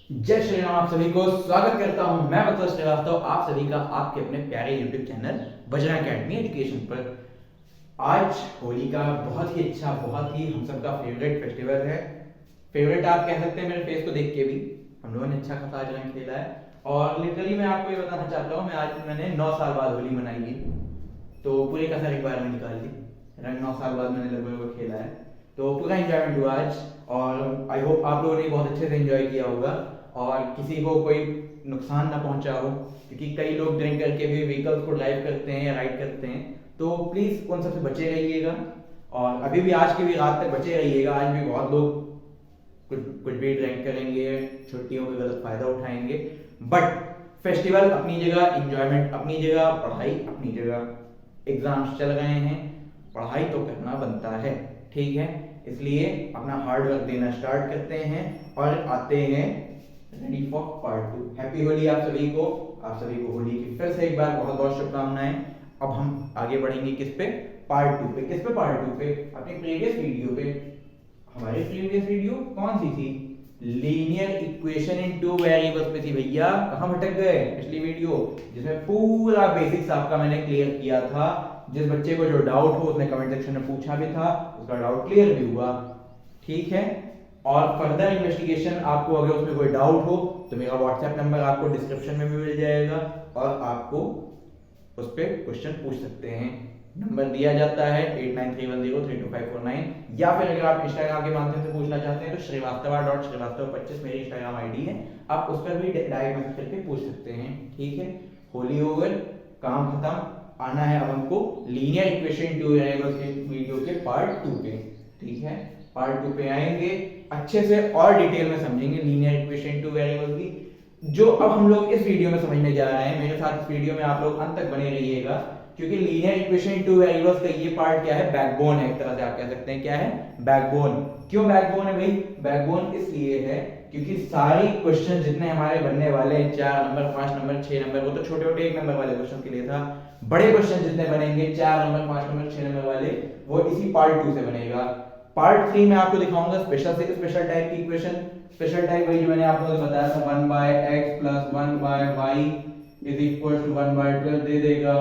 जय श्री राम। आप सभी को स्वागत करता हूं मैं मतलब श्रीवास्तव आप सभी का आपके अपने प्यारे YouTube channel Bajrang academy education पर। आज होली का बहुत ही अच्छा, बहुत ही हम सबका फेवरेट फेस्टिवल है। फेवरेट आप कह सकते हैं मेरे फेस को देख के भी। हम लोगों ने अच्छा खासा आज रंग खेला है और लिटरली मैं आपको ये बताना चाहता हूँ, मैंने 9 साल बाद होली मनाई है, तो पूरी कसर एक बार में निकाल दी। रंग 9 साल बाद मैंने लगभग खेला है, तो पूरा इंजॉयमेंट हुआ आज। और आई होप आप लोगों ने बहुत अच्छे से इंजॉय किया होगा और किसी को कोई नुकसान ना पहुंचा हो, क्योंकि कई लोग ड्रिंक करके भी व्हीकल्स को ड्राइव करते हैं या राइड करते हैं, तो प्लीज़ उन सबसे बचे रहिएगा। और अभी भी आज की भी रात तक बचे रहिएगा। आज भी बहुत लोग कुछ कुछ भी ड्रिंक करेंगे, छुट्टियों का गलत फायदा उठाएंगे। बट फेस्टिवल अपनी जगह, इंजॉयमेंट अपनी जगह, पढ़ाई अपनी जगह। एग्जाम्स चल रहे हैं, पढ़ाई तो करना बनता है, ठीक है। इसलिए अपना हार्ड वर्क देना स्टार्ट करते हैं और आते हैं ready for part 2। Happy Holi आप सभी को। आप सभी को होली की फिर से एक बार बहुत बहुत शुभकामनाएं। अब हम आगे बढ़ेंगे किस पे? पार्ट 2 पे। किस पे? पार्ट 2 पे, अपनी प्रीवियस वीडियो पे। हमारी प्रीवियस वीडियो कौन सी थी? Linear equation in two variables पे थी भैया। कहां भटक गए? पिछली वीडियो जिसमें पूरा बेसिक्स आपका मैंने क्लियर किया था। जिस बच्चे को जो डाउट हो उसने कमेंट सेक्शन में पूछा भी था, उसका डाउट क्लियर भी हुआ, ठीक है। और फर्दर इन्वेस्टिगेशन आपको अगर उसमें कोई डाउट हो तो मेरा व्हाट्सएप नंबर आपको डिस्क्रिप्शन में भी मिल जाएगा और आपको उस पर क्वेश्चन पूछ सकते हैं। नंबर दिया जाता है 8931032549, या फिर अगर आप इंस्टाग्राम के माध्यम से पूछना चाहते हैं तो श्रीवास्तव.श्रीवास्तव25 मेरी इंस्टाग्राम आईडी है, आप उस पर भी डायरेक्ट मैसेज करके पूछ सकते हैं, ठीक है। होली ओवर, काम खत्म। आना है अब हमको लीनियर इक्वेशन टू वेरिएबल्स के वीडियो के पार्ट 2 पे, ठीक है। पार्ट 2 पे आएंगे, अच्छे से और डिटेल में समझेंगे लीनियर इक्वेशन टू वेरिएबल्स की, जो अब हम लोग इस वीडियो में समझने जा रहे हैं। मेरे साथ इस वीडियो में आप लोग अंत तक बने रहिएगा, क्योंकि लीनियर इक्वेशन टू वेरिएबल्स का ये पार्ट क्या है? बैकबोन है, एक तरह से आप कह सकते हैं। क्या है? बैकबोन। क्यों बैकबोन है भाई? बैकबोन इसलिए है क्योंकि सारी क्वेश्चन जितने हमारे बनने वाले हैं, 4 नंबर, 5 नंबर, 6 नंबर, वो तो छोटे छोटे 1 नंबर वाले क्वेश्चन के लिए था। बड़े क्वेश्चन जितने बनेंगे 4 नंबर, 5 नंबर, 6 नंबर वाले, वो इसी पार्ट 2 से बनेगा। पार्ट 3 में आपको दिखाऊंगा स्पेशल से स्पेशल टाइप की इक्वेशन। स्पेशल टाइप वही जो मैंने आप लोगों को बताया था, 1/x + 1/y = 1/12 दे देगा,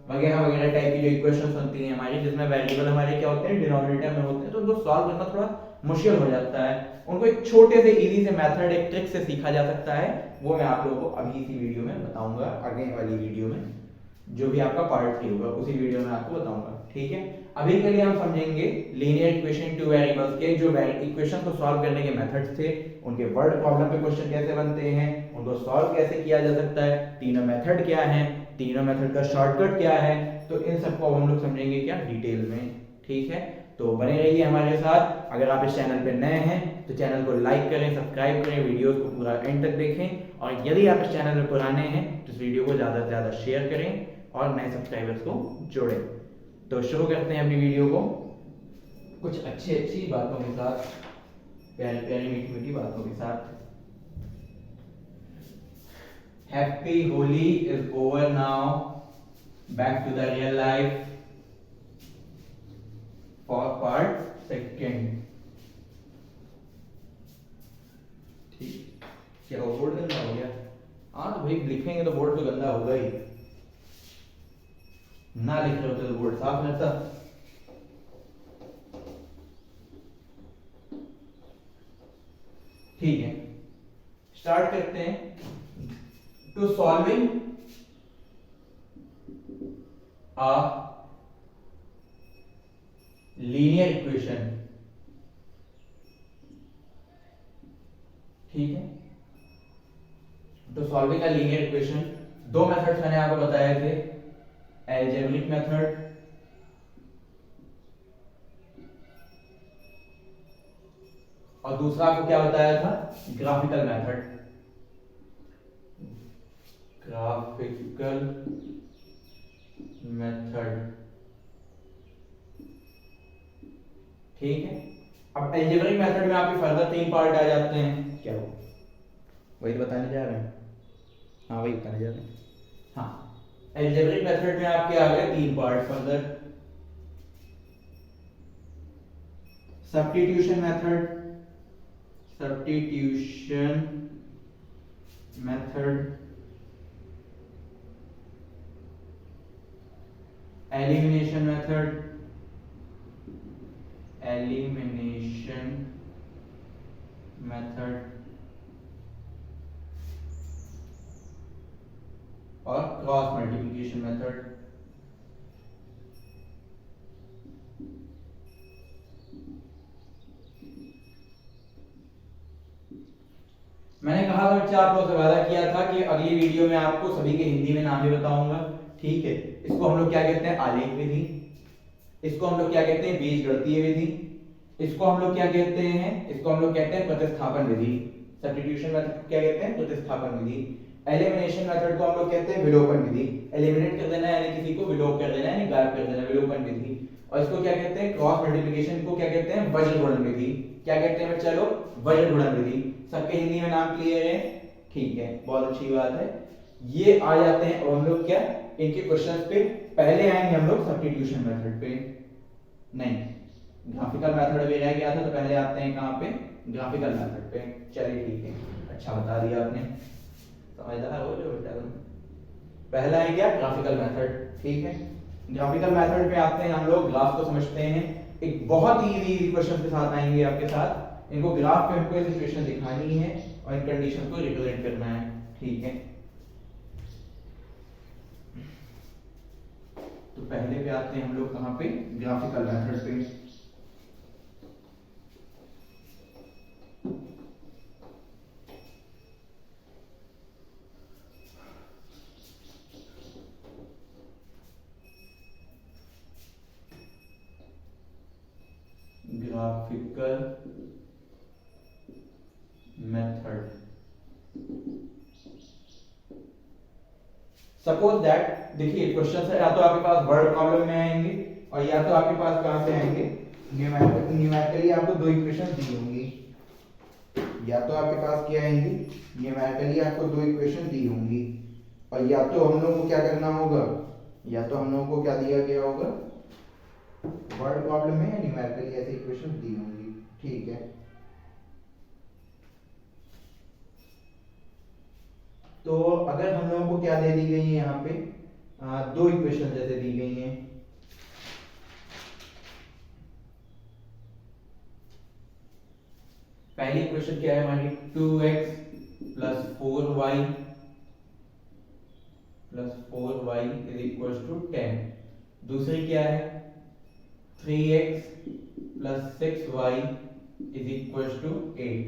वगैरह वगैरह टाइप की जो इक्वेशंस होती हैं हमारी, जिसमें वेरिएबल हमारे क्या होते हैं? डिनोमिनेटर में होते हैं, तो उनको सॉल्व करना थोड़ा मुश्किल हो जाता है। उनको एक छोटे से इजी से मेथड, एक ट्रिक से सीखा जा सकता है। वो मैं आप लोगों को अभी इसी वीडियो में बताऊंगा, आगे वाली वीडियो में, जो भी आपका पार्ट 3 होगा उसी वीडियो में आपको बताऊंगा, ठीक है। अभी के लिए हम समझेंगे लीनियर इक्वेशन टू वेरिएबल्स के जो इक्वेशन को सॉल्व करने के मेथड्स थे, उनके वर्ड प्रॉब्लम पे क्वेश्चन कैसे बनते हैं, उनको सॉल्व कैसे किया जा सकता है, तीनों मेथड क्या है, तीनों मेथड का शॉर्टकट क्या है, तो इन सबको हम लोग समझेंगे क्या डिटेल में, ठीक है। तो बने रहिए हमारे साथ। अगर आप इस चैनल पे नए हैं तो चैनल को लाइक करें, सब्सक्राइब करें, वीडियोस को पूरा एंड तक देखें, और यदि आप इस चैनल पे पुराने हैं तो इस वीडियो को ज़्यादा से ज़्यादा शेयर करें और नए सब्सक्राइबर्स को जोड़ें। तो शुरू करते हैं अपनी वीडियो को कुछ अच्छी अच्छी बातों के साथ, प्यारी प्यारी मीठी मीठी बातों के साथ। Happy Holi is over now, back to the real life for part 2। ठीक, क्या वो बोर्ड गंदा हो गया? हाँ तो भाई लिखेंगे तो बोर्ड तो गंदा होगा ही, ना लिख रहे होते तो बोर्ड साफ रहता। ठीक है, स्टार्ट करते हैं। To solving a linear equation, ठीक है। तो सॉल्विंग अ लीनियर इक्वेशन, दो मेथड्स मैंने आपको बताए थे, एल्जेब्रिक मेथड और दूसरा आपको क्या बताया था? Graphical method. ग्राफिकल मेथड, ठीक है। अब एल्जेब्रिक मेथड में आपके फर्दर 3 पार्ट आ जाते हैं। क्या वो वही तो बताने जा रहे हैं? हाँ वही बताने जा रहे हैं। हाँ, एल्जेब्रिक मेथड में आपके आ गए 3 part further. Substitution method, substitution method, elimination method, elimination method और क्रॉस मल्टीप्लिकेशन मेथड। मैंने कहा था बच्चा, आप लोगों से वादा किया था कि अगली वीडियो में आपको सभी के हिंदी में नाम भी बताऊंगा, ठीक है। इसको हम लोग क्या कहते हैं, आलेख विधि। इसको हम लोग क्या कहते हैं, बीजगणितीय विधि। इसको हम लोग क्या कहते हैं, इसको हम लोग कहते हैं प्रतिस्थापन विधि। सब्स्टिट्यूशन मेथड क्या कहते हैं, प्रतिस्थापन विधि। एलिमिनेशन मेथड को हम लोग कहते हैं विलोपन विधि। एलिमिनेट कर देना यानी किसी को विलोप कर देना यानी गायब कर देना, विलोपन विधि। और इसको क्या कहते हैं, क्रॉस मल्टीप्लिकेशन को क्या कहते हैं, वज्र गुणन विधि। क्या कहते हैं बच्चा लोग, वज्र गुणन विधि। सबके हिंदी में नाम क्लियर है, ठीक है, बहुत अच्छी बात है। ये आ जाते हैं और हम लोग क्या, इनके क्वेश्चंस पे पहले आएंगे हम लोग सब्स्टिट्यूशन मेथड पे, नहीं ग्राफिकल मेथड भी रह गया था, तो पहले आते हैं कहां पे, ग्राफिकल मेथड पे। चलिए ठीक है, अच्छा बता दिया आपने, समझदार हो जो बेटा तुम। पहला है क्या, ग्राफिकल मेथड, ठीक है। ग्राफिकल मेथड पे आते हैं हम लोग, ग्राफ को समझते हैं। एक बहुत ही इजी क्वेश्चन के साथ आएंगे आपके साथ। इनको ग्राफ पे हमको सिचुएशन दिखानी है और इन कंडीशन को रिप्रेजेंट करना है, ठीक है। तो पहले पे आते हैं हम लोग कहां पे, ग्राफिकल मेथड पे। Graphical method. सपोज दैट, देखिए क्वेश्चन है, या तो आपके पास वर्ड प्रॉब्लम में आएंगे और या तो आपके पास कहां से आएंगे, न्यूमेरिकली आपको दो इक्वेशन दी होंगी। या तो आपके पास क्या आएंगी, न्यूमेरिकली आपको दो इक्वेशन दी होंगी और या तो हम लोगों को क्या करना होगा, या तो हम लोगों को क्या दिया गया होगा, वर्ड प्रॉब्लम में या न्यूमेरिकली ऐसी इक्वेशन दी होंगी, ठीक है। तो अगर हम लोगों को क्या दे दी गई है यहाँ पे, दो इक्वेशन जैसे दी गई हैं, पहली इक्वेशन क्या है हमारी, 2x plus 4y is equal to 10। दूसरी क्या है, 3x plus 6y is equal to 8।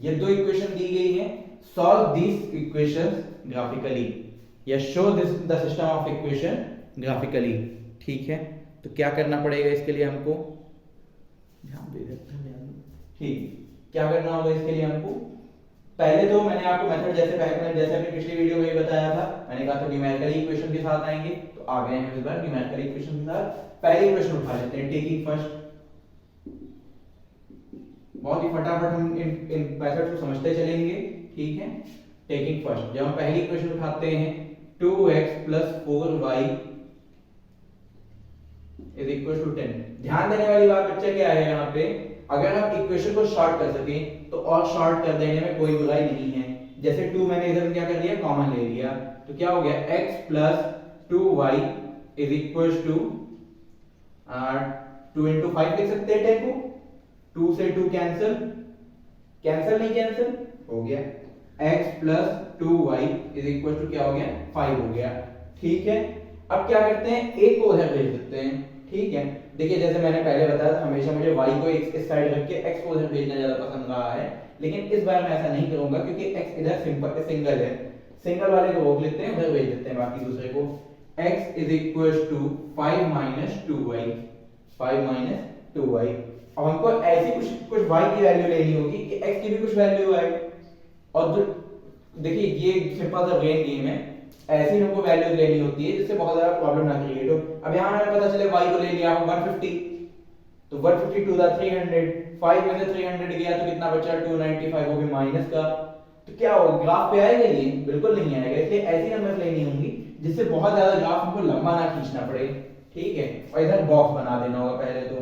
ये दो इक्वेशन दी गई है। सॉल्व दिस इक्वेशंस ग्राफिकली या show this the system of equation graphically, ठीक है। तो क्या करना पड़ेगा इसके लिए हमको, ध्यान दे सकते हैं, ठीक, क्या करना होगा इसके लिए हमको, पहले तो मैंने आपको मेथड जैसे अपनी पिछली वीडियो में भी बताया था, मैंने कहा था न्यूमेरिकल इक्वेशन के साथ आएंगे, तो आ गए हैं इस बार न्यूमेरिकल इक्वेशन के साथ। पहली इक्वेशन उठा लेते हैं, टेकिंग फर्स्ट। बहुत ही फटाफट हम इन मेथड्स को समझते चलेंगे, ठीक है। टेकिंग फर्स्ट, जब हम पहली इक्वेशन उठाते हैं 2x plus 4y is equal to 10। ध्यान देने वाली बात बच्चा क्या है यहाँ पे, अगर हम इक्वेशन को शॉर्ट कर सकें तो और शॉर्ट कर देने में कोई बुराई नहीं है। जैसे 2 मैंने इधर क्या कर लिया, कॉमन ले लिया, तो क्या हो गया, x plus 2y is equal to 2 into 5 लिख सकते हैं 10 को, 2 से 2 कैंसिल, नहीं कैंसिल हो गया, x plus 2y is equal to क्या हो गया, 5 हो गया, ठीक है। अब क्या करते हैं, एक को उधर भेज देते हैं, ठीक है। देखिए जैसे मैंने पहले बताया था, हमेशा मुझे y को इस साइड रख के x को उधर भेजना ज्यादा पसंद रहा है, लेकिन इस बार मैं ऐसा नहीं करूंगा क्योंकि x इधर सिंगल है, सिंगल वाले को रोक लेते हैं, उधर भेज देते हैं बाकी दूसरे को। x is equal to 5 minus 2y, 5 minus 2y। अब हमको ऐसी कुछ y की वैल्यू लेनी होगी कि x की भी कुछ वैल्यू आए, और देखिए ये सिंपल सा ब्रेन गेम है, ऐसी हमको वैल्यूज लेनी होती है जिससे बहुत ज्यादा प्रॉब्लम ना क्रिएट हो। अब यहां हमें पता चले y को ले लिया 150, तो 150 टू द 300, 5 में से 300 गया तो कितना बचा, 295, वो भी माइनस का, तो क्या होगा, ग्राफ पे आएगा ये, बिल्कुल नहीं आएगा। इसलिए ऐसी नंबर लेनी होंगी जिससे बहुत ज्यादा ग्राफ हमको लंबा ना खींचना पड़े, ठीक है। और इधर बॉक्स बना देना होगा पहले तो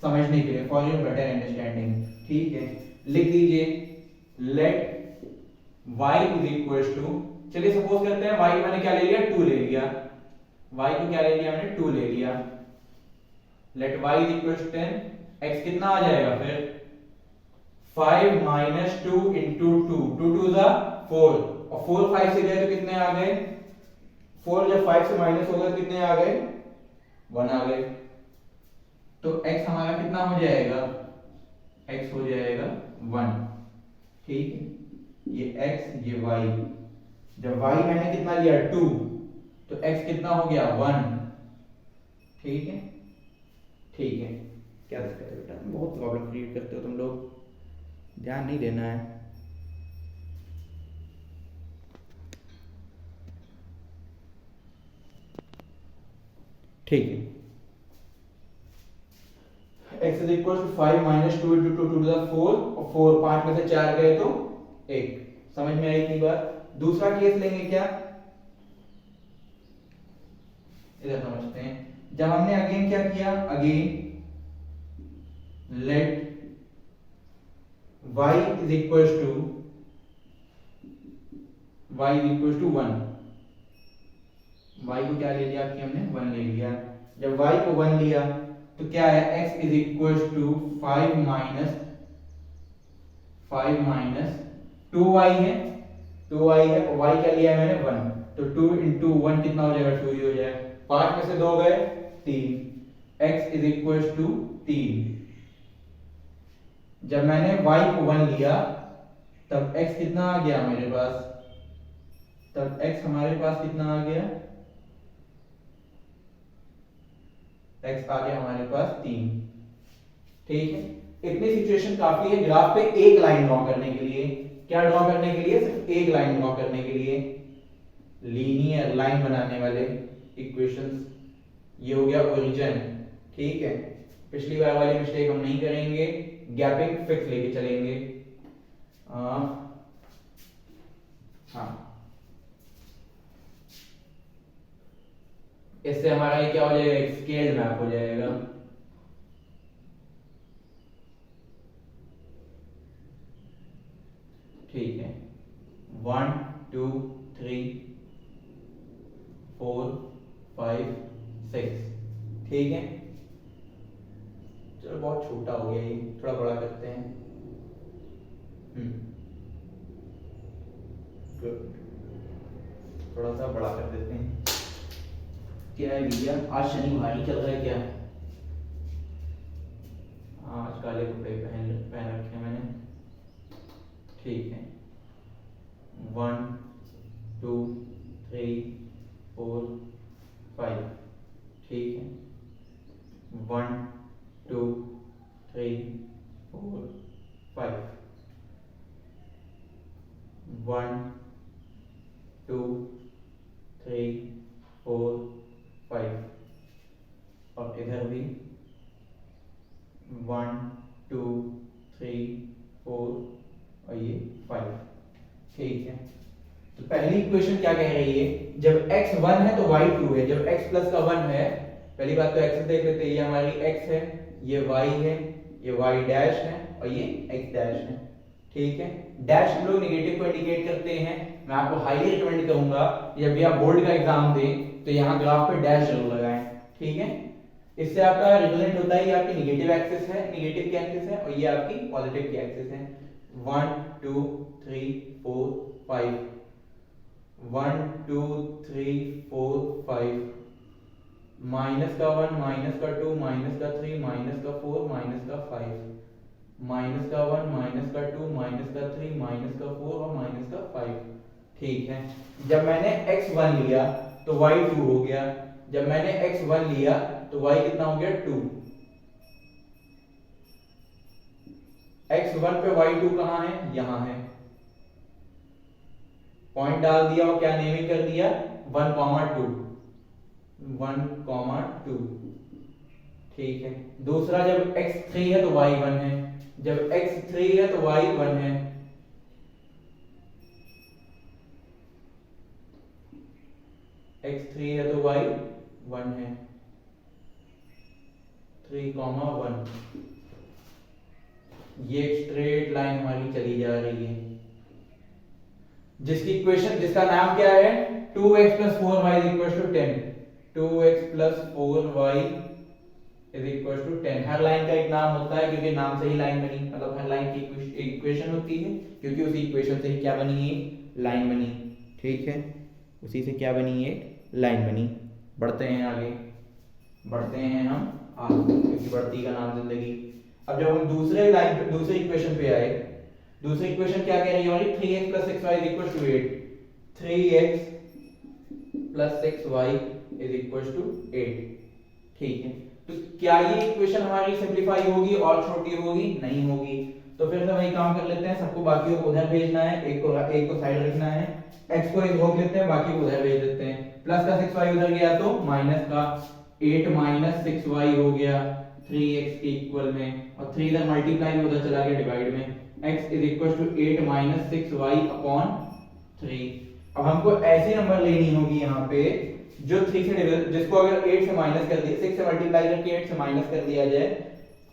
समझने के लिए, फॉर योर बेटर अंडरस्टैंडिंग, ठीक है। लिख दीजिए let y is equal to, चलिए सपोज करते हैं y को मैंने क्या ले लिया, 2 ले लिया, y को क्या ले लिया मैंने, 2 ले लिया। Let y is equal to 10, x कितना आ जाएगा फिर 5 माइनस 2 इंटू 2, 2 2 जा 4, और 4 5 से गए तो कितने आ गए, 4 जब 5 से माइनस हो गए तो कितने आ गए, 1 आ गए। तो x हमारा कितना हो जाएगा, x हो जाएगा 1, ठीक है, ये x ये y, जब y मैंने कितना लिया 2, तो x कितना हो गया 1, ठीक है, ठीक है। क्या दिक्कत है बेटा, बहुत प्रॉब्लम क्रिएट करते हो तुम लोग, ध्यान नहीं देना है। ठीक है, x is equal to 5 minus 2 into 2 टू द 4, और 4 5 में से 4 गए तो 1, समझ में आई इतनी बात। दूसरा केस लेंगे क्या, इधर समझते हैं। जब हमने अगेन क्या किया, again let y is equal to 1, y को क्या ले लिया कि हमने 1 ले लिया। जब y को 1 लिया तो क्या है, x is equal to 5 minus 2y है, 2y है, और y क्या लिया है मैंने 1, तो 2 इंटू 1 कितना हो जाएगा, 2 ही हो जाएगा। 5 में से 2 गए 3, x इज इक्वल टू 3। जब मैंने y को 1 लिया तब x कितना आ गया मेरे पास, तब x हमारे पास कितना आ गया, x आ गया हमारे पास 3, ठीक है। इतनी सिचुएशन काफी है ग्राफ पे एक लाइन ड्रॉ करने के लिए। क्या ड्रॉ करने के लिए, सिर्फ एक लाइन ड्रॉ करने के लिए, लीनियर लाइन बनाने वाले इक्वेशंस। ये हो गया ओरिजिन, ठीक है। पिछली बार वाली मिस्टेक हम नहीं करेंगे, गैपिंग फिक्स लेके चलेंगे। हाँ, इससे हमारा ये क्या हो जाएगा, एक स्केल्ड मैप हो जाएगा। ठीक है, 1 2 3 4 5 6, ठीक है। चलो बहुत छोटा हो गया ये, थोड़ा बड़ा करते हैं। गुड, थोड़ा सा बड़ा कर देते हैं। क्या है भैया, आज शनि भारी चल रहा है क्या, आज काले कपड़े पहन रखे हैं मैंने, ठीक है। 1 2 3 4 5, ठीक है। 1 2 3 4 5, 1 2 3 4 5, और इधर भी 1 2 3 4 और ये 5, ठीक है। तो पहली इक्वेशन क्या कह रही है, जब x 1 है तो y 2 है, जब x प्लस का 1 है, पहली बात तो x देख लेते हैं, ये हमारी x है, ये y है, ये y डैश है, और ये x डैश है, ठीक है। डैश हम लोग नेगेटिव को इंडिकेट करते हैं। मैं आपको हाईली रिकमेंड करूंगा जब भी आप बोर्ड का एग्जाम दें तो यहाँ ग्राफ पे डैश जरूर लगाएं, ठीक है। इससे आपका रिप्रेजेंट होता है, ये आपकी नेगेटिव एक्सिस है, नेगेटिव की एक्सिस है, और ये आपकी पॉजिटिव की एक्सिस है। 1 2 3 4 5, 1 2 3 4 5, माइनस का 1 माइनस का 2 माइनस का 3 माइनस का 4 माइनस का 5, माइनस का 1 माइनस का 2 माइनस का 3 माइनस का 4 और माइनस का 5, ठीक है। जब मैंने x1 लिया तो y 2 हो गया, जब मैंने x1 लिया तो y कितना हो गया 2, x1 पे y2 कहाँ है, यहां है, पॉइंट डाल दिया और क्या नेमिंग कर दिया 1 2, ठीक है। दूसरा जब x3 है तो y1 है, जब x3 है तो y1 है, x3 है तो y1 है, 3 1, ये एक स्ट्रेट लाइन हमारी चली जा रही है, जिसकी इक्वेशन, जिसका नाम क्या है, 2x plus 4y is equal to 10। 2x plus 4y is equal to 10। Her line का एक नाम होता है क्योंकि नाम से ही लाइन बनी, मतलब हर लाइन की इक्वेशन होती है क्योंकि उसी इक्वेशन से ही क्या बनी है, लाइन बनी। ठीक है, उसी से क्या बनी है, लाइन बनी। बढ़ते हैं आगे, बढ़ते हैं हम आगे, क्योंकि बढ़ती का नाम जिंदगी। अब जब हम दूसरे लाइन पे, दूसरे इक्वेशन पे आए, दूसरी इक्वेशन क्या कह रही है हमारी, 3x plus 6y is equal to 8। 3x plus 6y is equal to 8। ठीक है, तो क्या ये इक्वेशन हमारी सिंपलीफाई होगी और छोटी होगी, नहीं होगी। तो फिर से वही काम कर लेते हैं, सबको बाकियों को उधर भेजना है, एक को साइड रखना है, x को इस रोक लेते हैं, बाकी को उधर भेज देते हैं। प्लस का 6y उधर गया तो माइनस का 8 माइनस 6y हो गया 3x के इक्वल में, और 3 इधर मल्टीप्लाई में, उधर चला गया डिवाइड में। x is equal to 8 minus 6y upon 3। अब हमको ऐसी नंबर लेनी होगी यहाँ पे जो 3 से डिविजिबल, जिसको अगर 8 से माइनस कर दिया, 6 से मल्टीप्लाई करके 8 से माइनस कर दिया जाए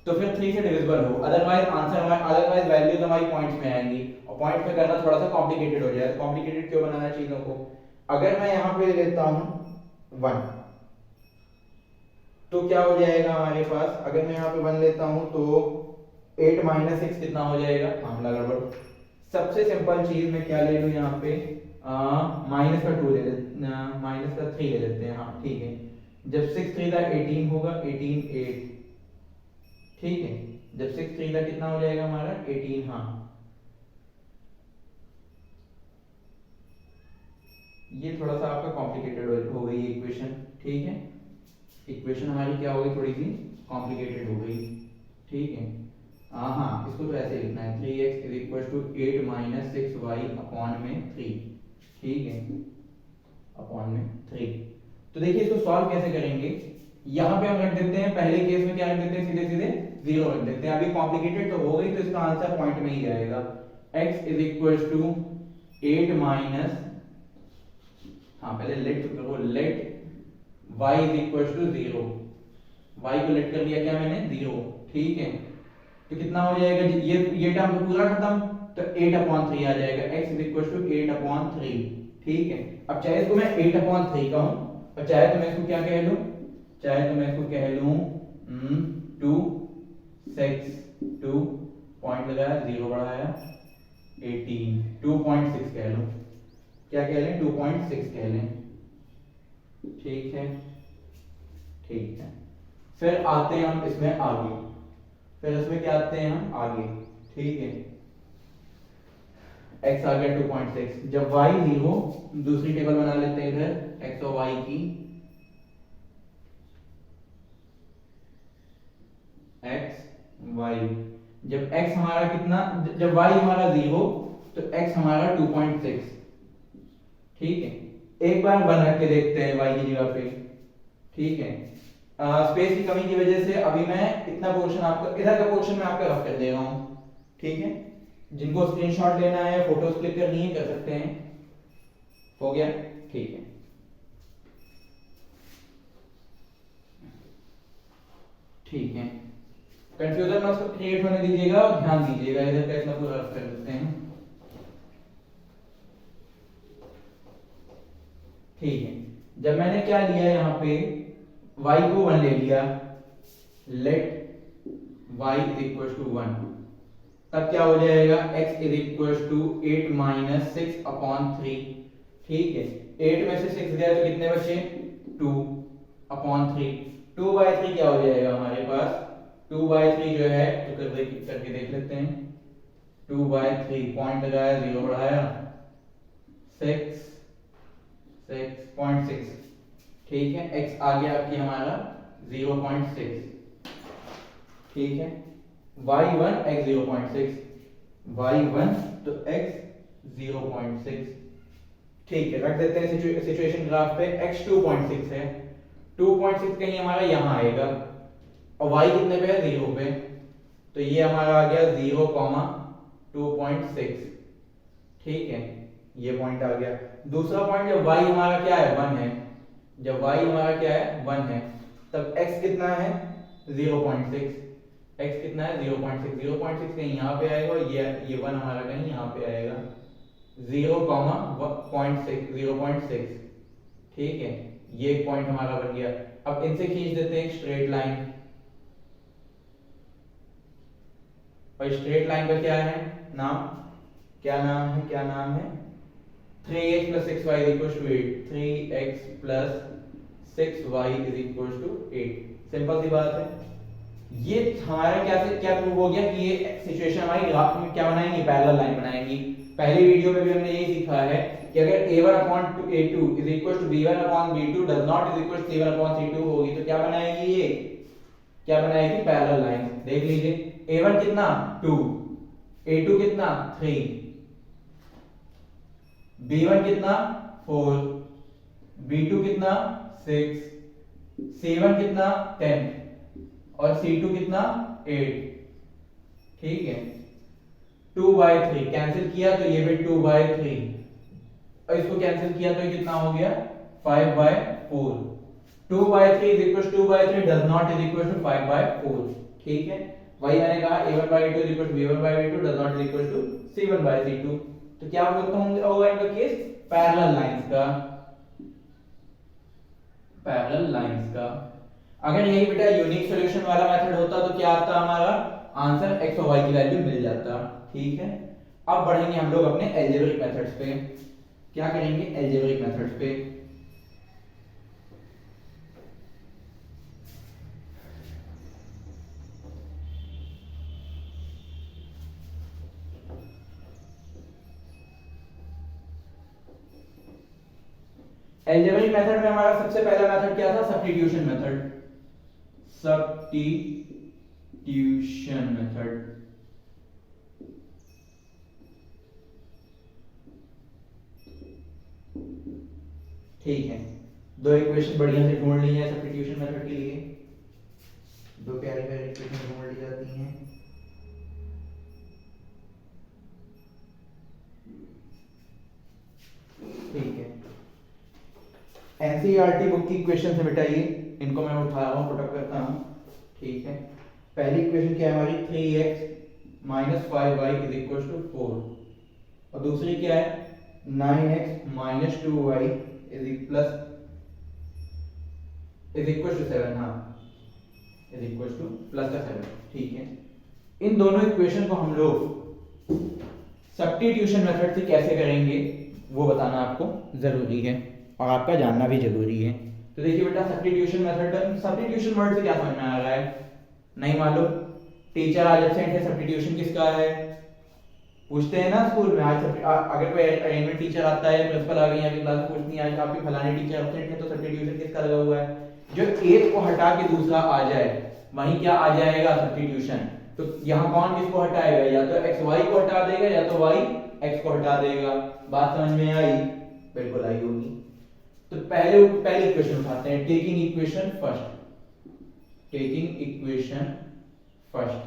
तो फिर 3 से डिविजिबल हो, अदरवाइज आंसर हमारा, अदरवाइज वैल्यूज हमारी पॉइंट्स में आएंगी, और पॉइंट्स में करना थोड़ा सा कॉम्प्लिकेटेड हो जाएगा। कॉम्प्लिकेटेड क्यों बनाना है चीजों को। अगर मैं यहाँ पे लेता हूँ 1 तो क्या हो जाएगा हमारे पास, अगर मैं यहाँ पे 1 लेता हूँ तो 8 माइनस 6 कितना हो जाएगा, मामला गड़बड़। सबसे सिंपल चीज मैं क्या ले लूं यहाँ पे, माइनस का 2 ले लेते, माइनस का 3 ले लेते हैं। हाँ ठीक है, जब 6 3 था 18 होगा, 18 8। ठीक है, जब 6 3 था कितना हो जाएगा हमारा, 18। हाँ, ये थोड़ा सा आपका कॉम्प्लिकेटेड हो गई इक्वेशन। ठीक है, इक्वेशन हमारी क्या हो गई, थोड़ी सी कॉम्प्लिकेटेड हो गई। ठीक है, हाँ इसको तो ऐसे लिखना है, 3x is equal to 8 minus 6y upon में 3। ठीक है, अपॉन में 3। तो देखिए इसको सॉल्व कैसे करेंगे, यहाँ पे हम रख देते हैं, पहले केस में क्या रख देते हैं, सीधे सीधे 0 रख देते हैं। अभी कॉम्प्लिकेटेड तो हो गई तो इसका आंसर पॉइंट में ही आएगा। x is equal to 8 minus, हाँ पहले लेट करो, let y is equal to 0। y को लेट कर दिया क्या मैंने, 0। ठीक है, तो कितना हो जाएगा, ये टर्म तो पूरा खत्म, तो 8/3 आ जाएगा। x is equal to 8/3। ठीक है, अब चाहे इसको मैं 8/3 कहूं, और चाहे तो मैं इसको क्या कह लूं, चाहे तो मैं इसको कह लूं 2 6 2 पॉइंट लगाया, 0 बढ़ाया 18, 2.6 कह लूं, क्या कह लें, 2.6 कह लें। ठीक है, ठीक है, फिर आते हैं हम इसमें आगे, फिर इसमें क्या आते हैं हम आगे। ठीक है, x आ गया 2.6, जब y 0, दूसरी टेबल बना लेते हैं इधर x और y की, x y, जब x हमारा कितना, जब y हमारा 0 तो x हमारा 2.6। ठीक है, एक बार 1 रख के देखते हैं y की जगह पे। ठीक है, स्पेस की कमी की वजह से अभी मैं इतना पोर्शन आपका, इधर का पोर्शन मैं आपका रफ कर दे रहा हूं। ठीक है, जिनको स्क्रीनशॉट लेना है, फोटोज क्लिक करनी है, कर सकते हैं। हो गया, ठीक है। ठीक है, कंफ्यूजन मत क्रिएट होने दीजिएगा और ध्यान दीजिएगा, इधर का इतना पूरा रफ कर देते हैं। ठीक है, जब मैंने क्या लिया यहाँ पे, y को 1 ले लिया, let y is equal to 1, तब क्या हो जाएगा, x is equal to 8 minus 6/3। ठीक है, 8 में से 6 गया तो कितने बचे, 2/3। 2/3 क्या हो जाएगा हमारे पास, 2/3 जो है, तो करके देख लेते हैं। 2/3 पॉइंट लगाया, 0 बढ़ाया, 6.6। ठीक है, x आ गया आपकी हमारा 0.6। ठीक है, y1 x 0.6, y1 तो x 0.6। ठीक है, रख देते हैं सिचुएशन ग्राफ पे, x 2.6 है, 2.6 कहीं हमारा यहाँ आएगा, और y कितने पे है, 0 पे, तो ये हमारा आ गया 0,2.6। ठीक है, ये पॉइंट आ गया। दूसरा पॉइंट, जब y हमारा क्या है, 1 है, जब y हमारा क्या है, 1 है, तब x कितना है, 0.6। x कितना है 0.6, 0.6 कहीं यहाँ पे आएगा और ये 1 हमारा कहीं यहाँ पे आएगा 0,6 0.6। ठीक है, ये एक पॉइंट हमारा बन गया। अब इनसे खींच देते हैं एक स्ट्रेट लाइन, और स्ट्रेट लाइन का क्या है नाम, क्या नाम है 3x plus 6y is equals to 8, 3x plus 6y is equals to 8। Simple सी बात है। ये हमारा क्या प्रूव हो गया कि ये सिचुएशन हमारी ग्राफ में क्या बनाएंगी, पैरेलल लाइन बनाएंगी। पहली वीडियो में भी हमने यही सीखा है कि अगर a1/a2 is equals to b1/b2 does not is equals to c1/c2 होगी तो क्या बनाएगी, ये क्या बनाएगी, पैरेलल लाइन। देख लीजिए a1 कितना 2, a2 कितना 3, b1 कितना 4, b2 कितना 6, c1 कितना 10 और c2 कितना 8। ठीक है, 2/3 कैंसिल किया तो ये भी 2/3 और इसको कैंसिल किया तो ये कितना हो गया 5/4। 2/3 is equals to 2/3 does not is equals to 5/4। ठीक है, वही मैंने कहा a1/a2 is equals to b1/b2 does not is equals to c1/c2। तो क्या होगा इनका केस, पैरेलल लाइंस का। अगर यही बेटा यूनिक सॉल्यूशन वाला मेथड होता तो क्या आता हमारा आंसर x और y की वैल्यू मिल जाता। ठीक है, अब बढ़ेंगे हम लोग अपने अलजेब्रिक मेथड्स पे। क्या करेंगे, अलजेब्रिक मेथड्स पे। अलजेब्रिक मेथड में हमारा सबसे पहला मेथड क्या था, सब्स्टिट्यूशन मेथड। ठीक है, दो इक्वेशन बढ़िया से ढूंढ ली है सब्स्टिट्यूशन मेथड के लिए, दो प्यारी प्यारी इक्वेशन ढूंढ ली जाती हैं। ठीक है, एनसीईआरटी बुक की इक्वेशन से मिटाइए, इनको मैं उठा रहा हूं, पुटअप करता हूं। ठीक है, पहली इक्वेशन क्या है हमारी 3x minus 5y is equals to 4 और दूसरी क्या है 9x minus 2y is equals to 7। हाँ, is equals to प्लस का 7। ठीक है, इन दोनों इक्वेशन को हम लोग सब्स्टिट्यूशन मेथड से कैसे करेंगे वो बताना आपको जरूरी है और आपका जानना भी जरूरी है। तो देखिए बेटा, सब्स्टिट्यूशन वर्ड से क्या समझ में आ रहा है, नहीं मालूम, टीचर आज एब्सेंट है, सब्स्टिट्यूशन किसका है, पूछते हैं ना स्कूल में। आज अगर कोई अरेंजमेंट टीचर आता है, प्रिंसिपल आ गई है अभी क्लास पूछनी है आज आपके फलाने टीचर एब्सेंट है, तो सब्स्टिट्यूशन किसका लगा हुआ है, जो एक को हटा के दूसरा आ जाए वहीं क्या आ जाएगा, सब्स्टिट्यूशन। तो यहाँ कौन किसको हटाएगा, या तो एक्स वाई को हटा देगा या तो वाई एक्स को हटा देगा। बात समझ में आई, बिल्कुल आई होगी। तो पहली इक्वेशन उठाते हैं, टेकिंग इक्वेशन फर्स्ट।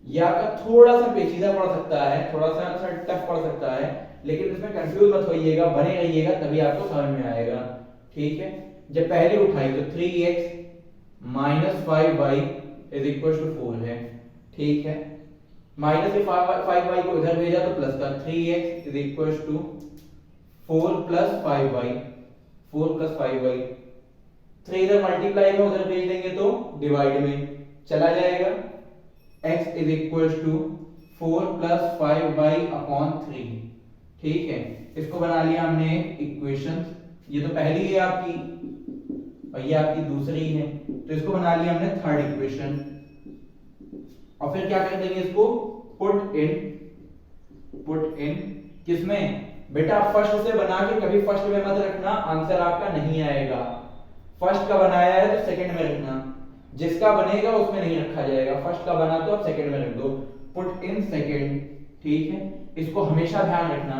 यह आपका थोड़ा सा पेचीदा पड़ सकता है, थोड़ा सा टफ पड़ सकता है, लेकिन इसमें कंफ्यूज मत होइएगा, बने रहिएगा तभी आपको समझ में आएगा। ठीक है, जब पहले उठाई तो 3x minus 5y is equals to 4 है। ठीक है, माइनस से 5y को इधर भेजा तो प्लस का 3x is equals to 4 plus 5y 3 इधर मल्टीप्लाई में उधर भेज देंगे तो डिवाइड में चला जाएगा। x is equals to 4 plus 5y upon 3। ठीक है, इसको बना लिया हमने इक्वेशन, ये तो पहली है आपकी और ये आपकी दूसरी है, तो इसको बना लिया हमने थर्ड इक्वेशन। और फिर क्या कर देंगे, इसको पुट इन किसमें बेटा, फर्स्ट से बना के कभी फर्स्ट में मत रखना, आंसर आपका नहीं आएगा। फर्स्ट का बनाया है तो सेकंड में रखना, जिसका बनेगा उसमें नहीं रखा जाएगा। फर्स्ट का बना तो आप सेकंड में रख दो, पुट इन सेकंड। ठीक है, इसको हमेशा ध्यान रखना,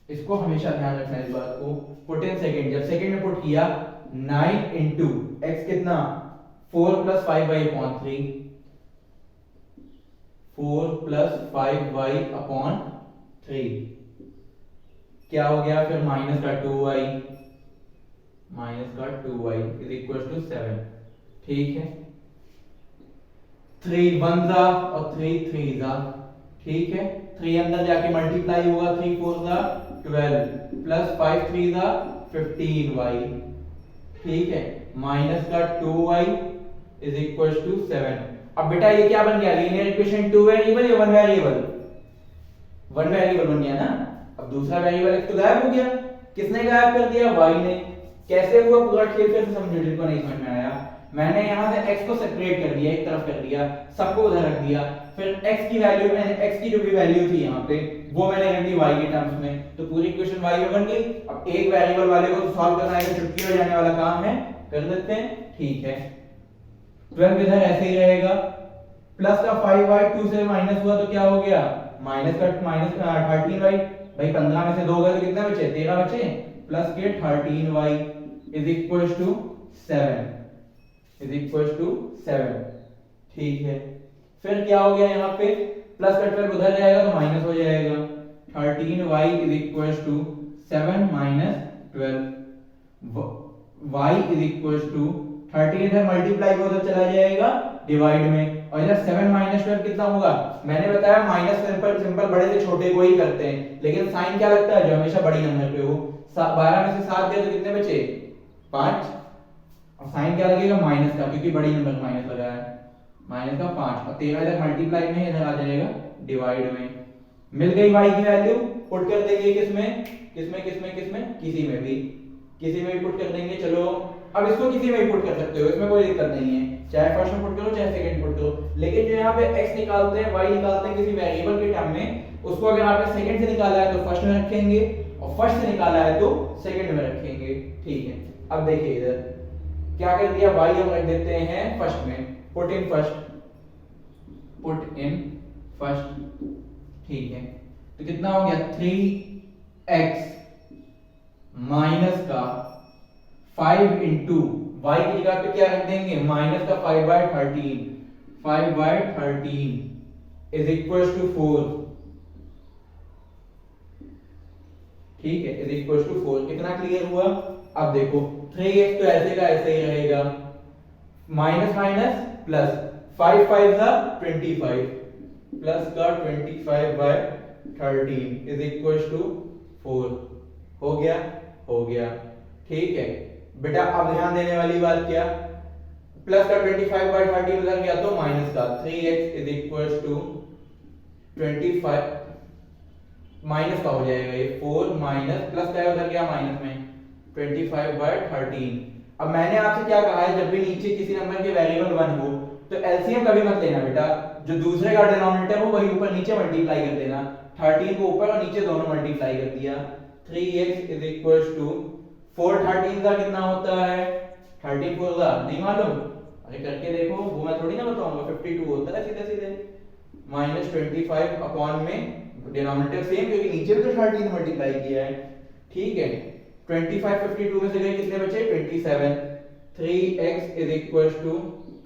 इसको हमेशा ध्यान रखना इस बात को। पुट इन सेकंड, जब सेकंड में पुट किया 9 इंटू एक्स कितना 4 plus 5y upon 3, 4 plus 5y upon 3 क्या हो गया, फिर माइनस का 2y माइनस का 2y इज इक्वल टू 7। ठीक है, 3 1 जा और 3 3 जा। ठीक है, 3 अंदर जाके मल्टीप्लाई होगा, 3 4 जा 12 प्लस 5 3 जा 15y। ठीक है, माइनस का 2y इज इक्वल टू 7। अब बेटा ये क्या बन गया, लीनियर इक्वेशन 2 वेरिएबल या 1 वेरिएबल? 1 वेरिएबल बन गया ना। अब दूसरा वेरिएबल एक तो गायब हो गया। किसने गायब कर दिया? y ने। कैसे हुआ पूरा खेल? फिर से समझो जिनको नहीं समझ में आया। मैंने यहां से x को सेपरेट कर दिया, एक तरफ कर दिया, सबको उधर रख दिया। फिर x की वैल्यू, मैंने x की जो भी वैल्यू थी यहां पे, वो मैंने रख दी y के टर्म्स में, तो पूरी इक्वेशन y में बन गई। अब एक वेरिएबल वाले को सॉल्व करना है तो चुटकी हो जाने वाला काम है, कर देते हैं। ठीक है, 12 इधर ऐसे ही रहेगा, प्लस का 5y 2 से माइनस हुआ तो क्या हो गया? माइनस का 13y। भाई 15 में से 2 गए तो कितने बचे? 13 बचे, प्लस के 13y is equal to 7 is equal to 7। ठीक है, फिर क्या हो गया यहाँ पे? प्लस का 12 उधर जाएगा तो माइनस हो जाएगा, 13y is equal to 7 minus 12। y is equal to 13 इधर मल्टीप्लाई को उधर चला जाएगा डिवाइड में, और इधर 7 माइनस 12 कितना होगा? मैंने बताया माइनस सिंपल सिंपल बड़े से छोटे को ही करते हैं, लेकिन साइन क्या लगता है? जो हमेशा बड़ी नंबर पे हो। 12 में से 7 गए तो कितने बचे? 5। और साइन क्या लगेगा? माइनस का, क्योंकि बड़ी नंबर का माइनस लगा है, माइनस का 5। और 13 इधर मल्टीप्लाई में, इधर आ जाएगा डिवाइड में। मिल गई y की वैल्यू, पुट कर देंगे किसमें किसमें किसमें किसमें किसी में भी, किसी में भी पुट कर देंगे। चलो अब इसको किसी में भी पुट कर सकते हो, इसमें कोई दिक्कत नहीं है, चाहे फर्स्ट में पुट करो चाहे सेकंड पुट करो। लेकिन जो यहाँ पे x निकालते हैं, y निकालते हैं किसी वेरिएबल के टर्म में, उसको अगर आपने सेकंड से निकाला है तो फर्स्ट में रखेंगे, और फर्स्ट से निकाला है तो सेकंड में रखेंगे। ठीक है, अब देखिए इधर क्या कर दिया, y हम रख देते हैं फर्स्ट में, put in first, put in first. ठीक है, तो कितना हो गया? 3x माइनस का 5 इंटू y की जगह पे क्या रख देंगे? माइनस का 5/13, 5/13 इज इक्वल टू 4। ठीक है, इज इक्वल टू 4। कितना क्लियर हुआ? अब देखो 3x तो ऐसे का ऐसे ही रहेगा, माइनस माइनस प्लस, 5 5 जा 25, प्लस का 25/13 इज इक्वल टू 4। हो गया? हो गया। ठीक है बेटा, अब ध्यान देने वाली बात क्या, प्लस का 25/13 उधर गया तो माइनस का 3x is equal to 25, minus का हो जाएगा ये 4 माइनस प्लस का उधर गया माइनस में 25/13। अब मैंने आपसे क्या कहा है, जब भी नीचे किसी नंबर के वेरिएबल 1 हो तो एलसीएम कभी मत लेना बेटा, जो दूसरे का डिनोमिनेटर हो वही ऊपर नीचे मल्टीप्लाई कर देना। 13 को ऊपर और नीचे दोनों मल्टीप्लाई कर दिया, 3x इज इक्वल टू 4 13 का कितना होता है? 34 का नहीं मालूम? अरे करके देखो, वो मैं थोड़ी ना बताऊंगा, 52 होता है सीधे सीधे, माइनस 25 अपॉन में डिनोमिनेटर सेम, क्योंकि नीचे भी तो 13 मल्टीप्लाई किया है। ठीक है, 25 52 में से गए कितने बचे? 27। 3x is equal to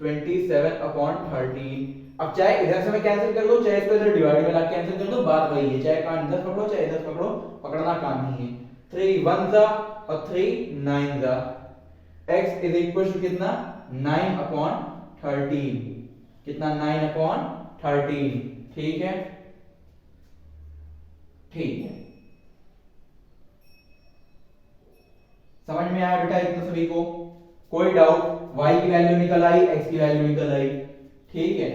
27 upon 13। अब चाहे इधर से मैं कैंसिल कर दो, चाहे इसको इधर डिवाइड में ला कैंसिल कर दो, बात वही है, चाहे कान इधर पकड़ो चाहे इधर पकड़ो, पकड़ना काम ही है। 3 1 जा और 3 9 जा, x इज इक्वल टू कितना? 9 अपॉन 13। कितना? 9 अपॉन 13। ठीक है, ठीक है, समझ में आया बेटा इतना सभी को? कोई डाउट? y की वैल्यू निकल आई, x की वैल्यू निकल आई। ठीक है,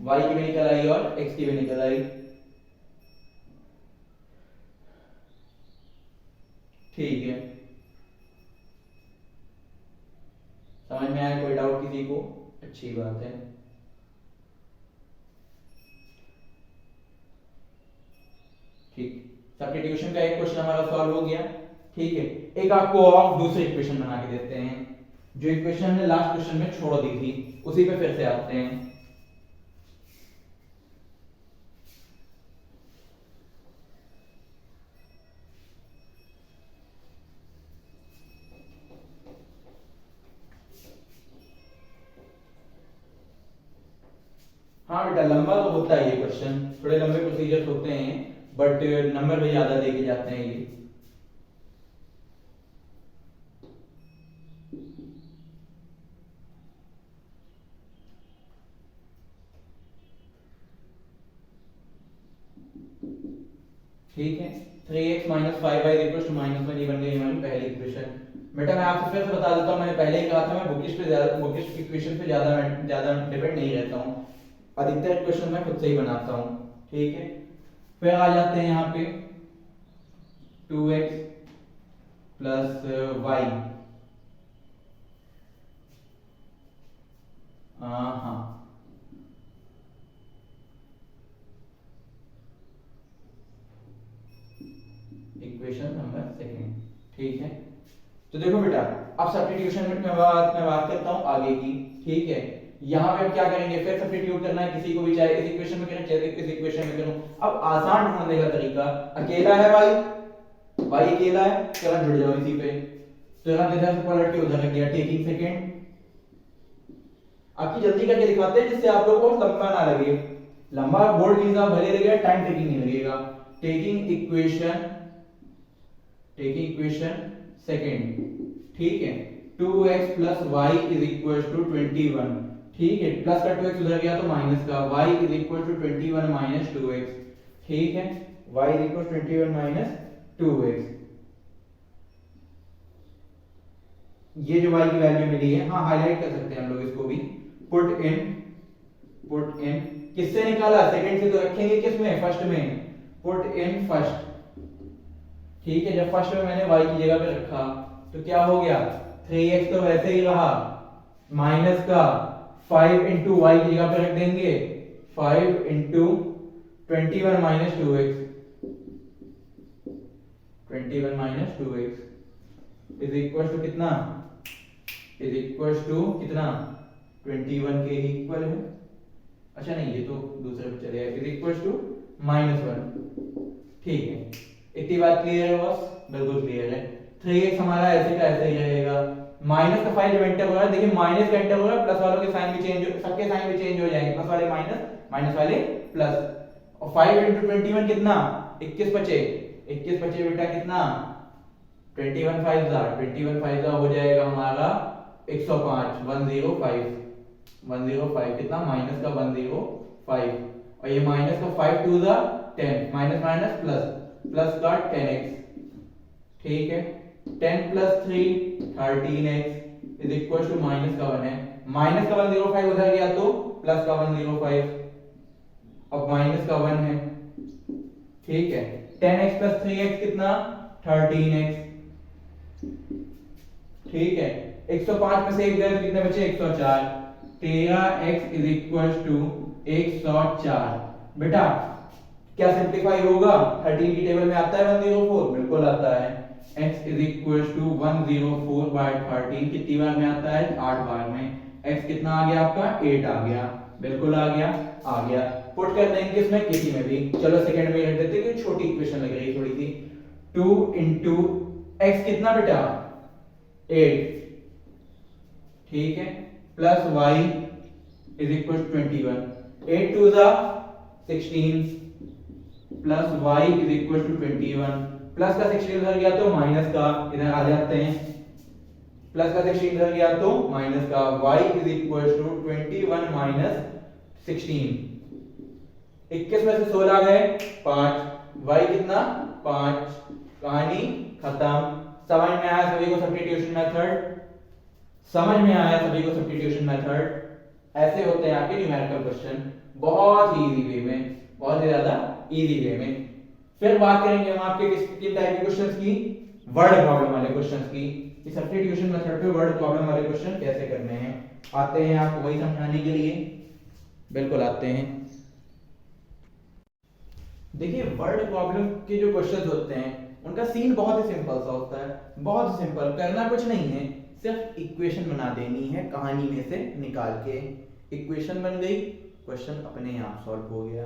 y की भी निकल आई और x की भी निकल आई। ठीक है, समझ में आया? कोई डाउट किसी को? अच्छी बात है। ठीक, सब्स्टिट्यूशन का एक क्वेश्चन हमारा सॉल्व हो गया। ठीक है, एक आपको और दूसरी इक्वेशन बना के देते हैं, जो इक्वेशन हमने लास्ट क्वेश्चन में छोड़ दी थी, उसी पे फिर से आते हैं। हाँ बेटा, लंबा तो होता है ये क्वेश्चन, थोड़े लंबे प्रोसीजर्स होते हैं, बट नंबर भी ज्यादा देके जाते हैं ये। ठीक है, 3x minus 5y equal to -1, ये बन गई हमारी पहली इक्वेशन। बेटा मैं आपसे फिर से बता देता हूँ, मैंने पहले ही कहा था मैं बुकिश इक्वेशन पे ज़्यादा डिपेंड नहीं रहता हूँ, अधिकतर इक्वेशन मैं खुद से ही बनाता हूँ। ठीक है, फिर आ जाते हैं यहाँ पे 2x प्लस y, हाँ इक्वेशन नंबर सेकंड। ठीक है, तो देखो बेटा अब सब्स्टिट्यूशन में बात करता हूँ आगे की। ठीक है, यहाँ पे हम क्या करेंगे, फिर सब्स्टिट्यूट करना है, किसी को भी चाहे इस इक्वेशन में करें चाहे इस इक्वेशन में करूं। अब आसान ढूंढने का तरीका, अकेला है भाई अकेला है, तुरंत जुड़ जाओ इसी पे, तुरंत इधर से पलट के उधर रख दिया, टेकिंग सेकंड। आपकी जल्दी करके दिखाते हैं जिससे आप लोगों को लंबा ना लगे, लंबा बोर्ड की हिसाब भले लगेगा, टाइम टेकिंग नहीं लगेगा। Taking equation second. ठीक है, 2x plus y is equal to 21। ठीक है, प्लस का 2x उधर गया तो माइनस का, y is equal to 21 minus 2x। ठीक है, y is equal to 21 minus 2x। ये जो y की वैल्यू मिली है, हाँ हाईलाइट कर सकते हैं हम लोग इसको भी। पुट इन किससे निकाला, सेकंड से, तो रखेंगे किस में, फर्स्ट में। Put in first. ठीक है, जब फर्स्ट में मैंने y की जगह पे रखा तो क्या हो गया, 3x तो वैसे ही रहा, माइनस का 5 इंटू वाई की जगह पे रख देंगे, 5 into 21 minus 2x, 21 minus 2x is equal to कितना, इज इक्वल टू कितना, 21 के इक्वल है। अच्छा नहीं, ये तो दूसरे पे चलेगा, इज इक्वल टू -1। ठीक है, इतनी बात क्लियर है बॉस, बिल्कुल क्लियर है। 3x हमारा ऐसे का ऐसे ही रहेगा, माइनस का फाइल जब एंटर हो रहा है, देखिए माइनस का एंटर हो रहा है, प्लस वालों के साइन भी चेंज, सबके साइन भी चेंज हो जाएंगे, प्लस वाले माइनस, माइनस वाले प्लस। और 5 इंटू 21 कितना, 21 बचे, 21 बचे बेटा कितना, 21 5 हो जाएगा हमारा 105, 105 कितना, माइनस का 105, और ये माइनस का 5 टू द 10, माइनस माइनस प्लस, प्लस का 10x। ठीक है, 10 plus 3 13x is equal to minus का 1 है, माइनस का 105 उधर गया तो प्लस का 105, अब माइनस का 1 है। ठीक है, 10x प्लस 3x कितना, 13x। ठीक है, 105 में से एक गया तो कितने बचे, 104, 13x इज इक्वल टू 104। बेटा क्या सिंप्लीफाई होगा, 13 की टेबल में आता है 104, बिल्कुल आता है। x is equal to 104 by 13 कितनी बार में आता है, 8 बार में। x कितना आ गया आपका, 8 आ गया, बिल्कुल आ गया। पुट कर देंगे किसमें, किसी में भी, चलो सेकंड में रख देते हैं, छोटी इक्वेशन लग रही है थोड़ी सी। 2 इंटू x कितना बेटा, 8। ठीक है, plus y is equal to 21, 8 टू द 16 plus y is equal to 21, plus का 16 इधर गया तो माइनस का, इधर आ जाते हैं, प्लस का 16 इधर गया तो माइनस का, y is equal to 21 minus 16, 21 में से 16 गए 5, y कितना 5, कहानी खत्म। समझ में आया सभी को सब्स्टिट्यूशन मेथड, समझ में आया सभी को सब्स्टिट्यूशन मेथड। ऐसे होते हैं आपके न्यूमेरिकल क्वेश्चन, बहुत ही इजी वे में, बहुत ही ज्यादा इजी वे में। फिर बात करेंगे हम आपके किन टाइप के क्वेश्चंस की, वर्ड प्रॉब्लम वाले क्वेश्चंस की, कि सब्स्टिट्यूशन मेथड पे वर्ड प्रॉब्लम वाले क्वेश्चन कैसे करने हैं। आते हैं आपको वही समझाने के लिए, बिल्कुल आते हैं। देखिए वर्ड प्रॉब्लम के जो क्वेश्चंस होते हैं उनका सीन बहुत ही सिंपल सा होता है, बहुत ही सिंपल, करना कुछ नहीं है, सिर्फ इक्वेशन बना देनी है कहानी में से निकाल के। इक्वेशन बन गई, क्वेश्चन अपने आप सॉल्व हो गया।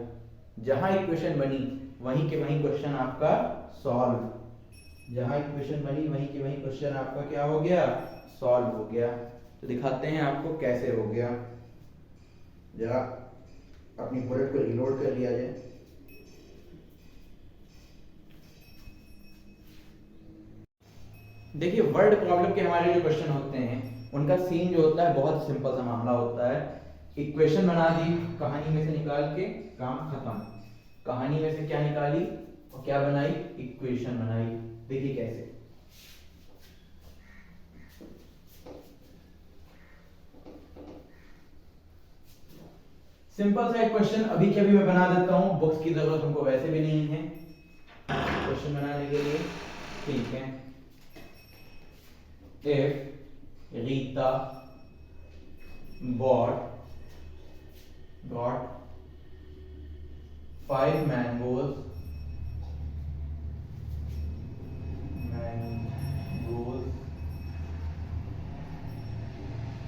जहां इक्वेशन बनी वहीं के वहीं क्वेश्चन आपका सॉल्व, जहां इक्वेशन बनी वहीं के वहीं क्वेश्चन आपका क्या हो गया, सॉल्व हो गया। तो दिखाते हैं आपको कैसे हो गया, जरा अपनी बुलेट को रिलोड कर लिया जाए। देखिए वर्ड प्रॉब्लम के हमारे जो क्वेश्चन होते हैं उनका सीन जो होता है बहुत सिंपल सा मामला होता है। इक्वेशन बना दी, कहानी में से निकाल के काम खत्म। कहानी में से क्या निकाली, और क्या बनाई, इक्वेशन बनाई। देखिए कैसे, सिंपल सा एक क्वेश्चन अभी के अभी मैं बना देता हूं, बुक्स की जरूरत हमको वैसे भी नहीं है क्वेश्चन बनाने के लिए, ठीक है। If Rita bought 5 mangoes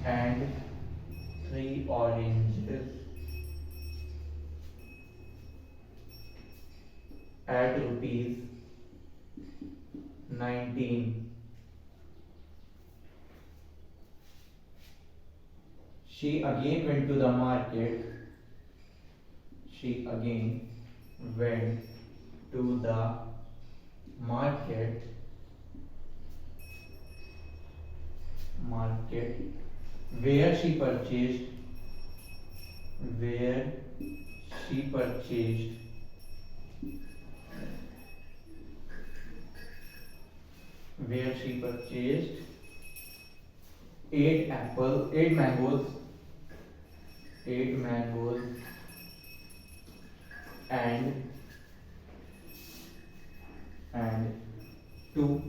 and 3 oranges at rupees 19, she again went to the market. She again went to the market where she purchased eight mangoes and two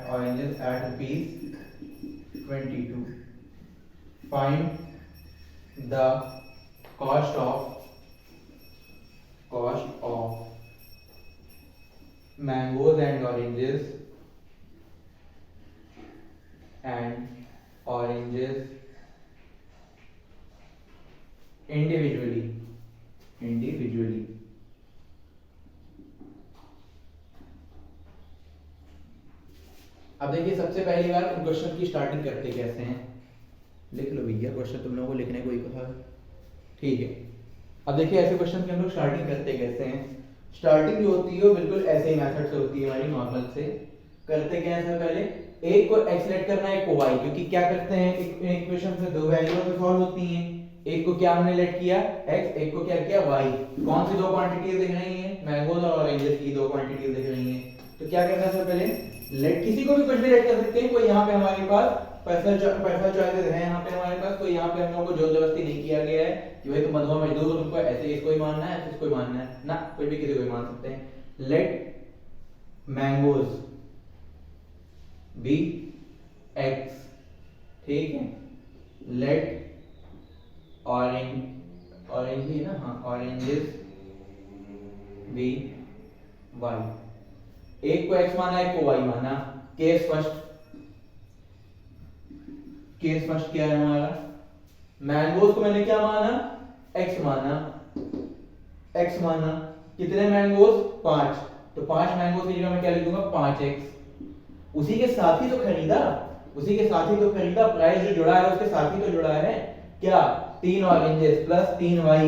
oranges at rupees 22. Find the cost of mangoes and oranges individually. अब देखिए सबसे पहली बार हम question की starting करते कैसे हैं, लिख लो भैया, क्वेश्चन तुम लोगों को लिखने को ही कहा, ठीक है। अब देखिए ऐसे क्वेश्चन की हम लोग स्टार्टिंग करते कैसे हैं, स्टार्टिंग जो होती है वो बिल्कुल ऐसे ही मेथड से होती है हमारी, नॉर्मल से। करते क्या है, पहले एक को x लेट करना है, एक को y, क्योंकि क्या करते हैं इक्वेशन से दो वैल्यूज से सॉल्व होती हैं। एक को क्या हमने लेट किया x, एक को क्या किया y। कौन सी दो क्वांटिटीज दिख रही हैं, मैंगोज और ऑरेंजेस की दो क्वांटिटीज दिख रही हैं। तो क्या करना है, पहले लेट, किसी को भी कुछ भी लेट कर सकते हैं, कोई यहाँ पे हमारे पास पर्सनल चॉइसेस हैं यहाँ पे हमारे पास, कोई यहाँ पे हम लोगों को जोर जबरदस्ती नहीं किया गया है कि भाई तुम मधुआ मजदूर हो, तुमको ऐसे इसको ही मानना है, ऐसे इसको ही मानना है ना, कोई भी किसी को ही मान सकते हैं। लेट मैंगोज बी x, ठीक है। लेट ऑरेंज ही ना, हाँ, ऑरेंजेस बी y। एक को x माना, एक को y माना। केस फर्स्ट क्या है हमारा, मैंगोज को मैंने क्या माना, x माना। कितने मैंगोज, 5, तो 5 मैंगोज की जगह मैं क्या लिख दूंगा, 5x। उसी के साथ ही तो खरीदा, प्राइस जो जुड़ा है उसके साथ ही तो जुड़ा है क्या, 3 oranges plus 3y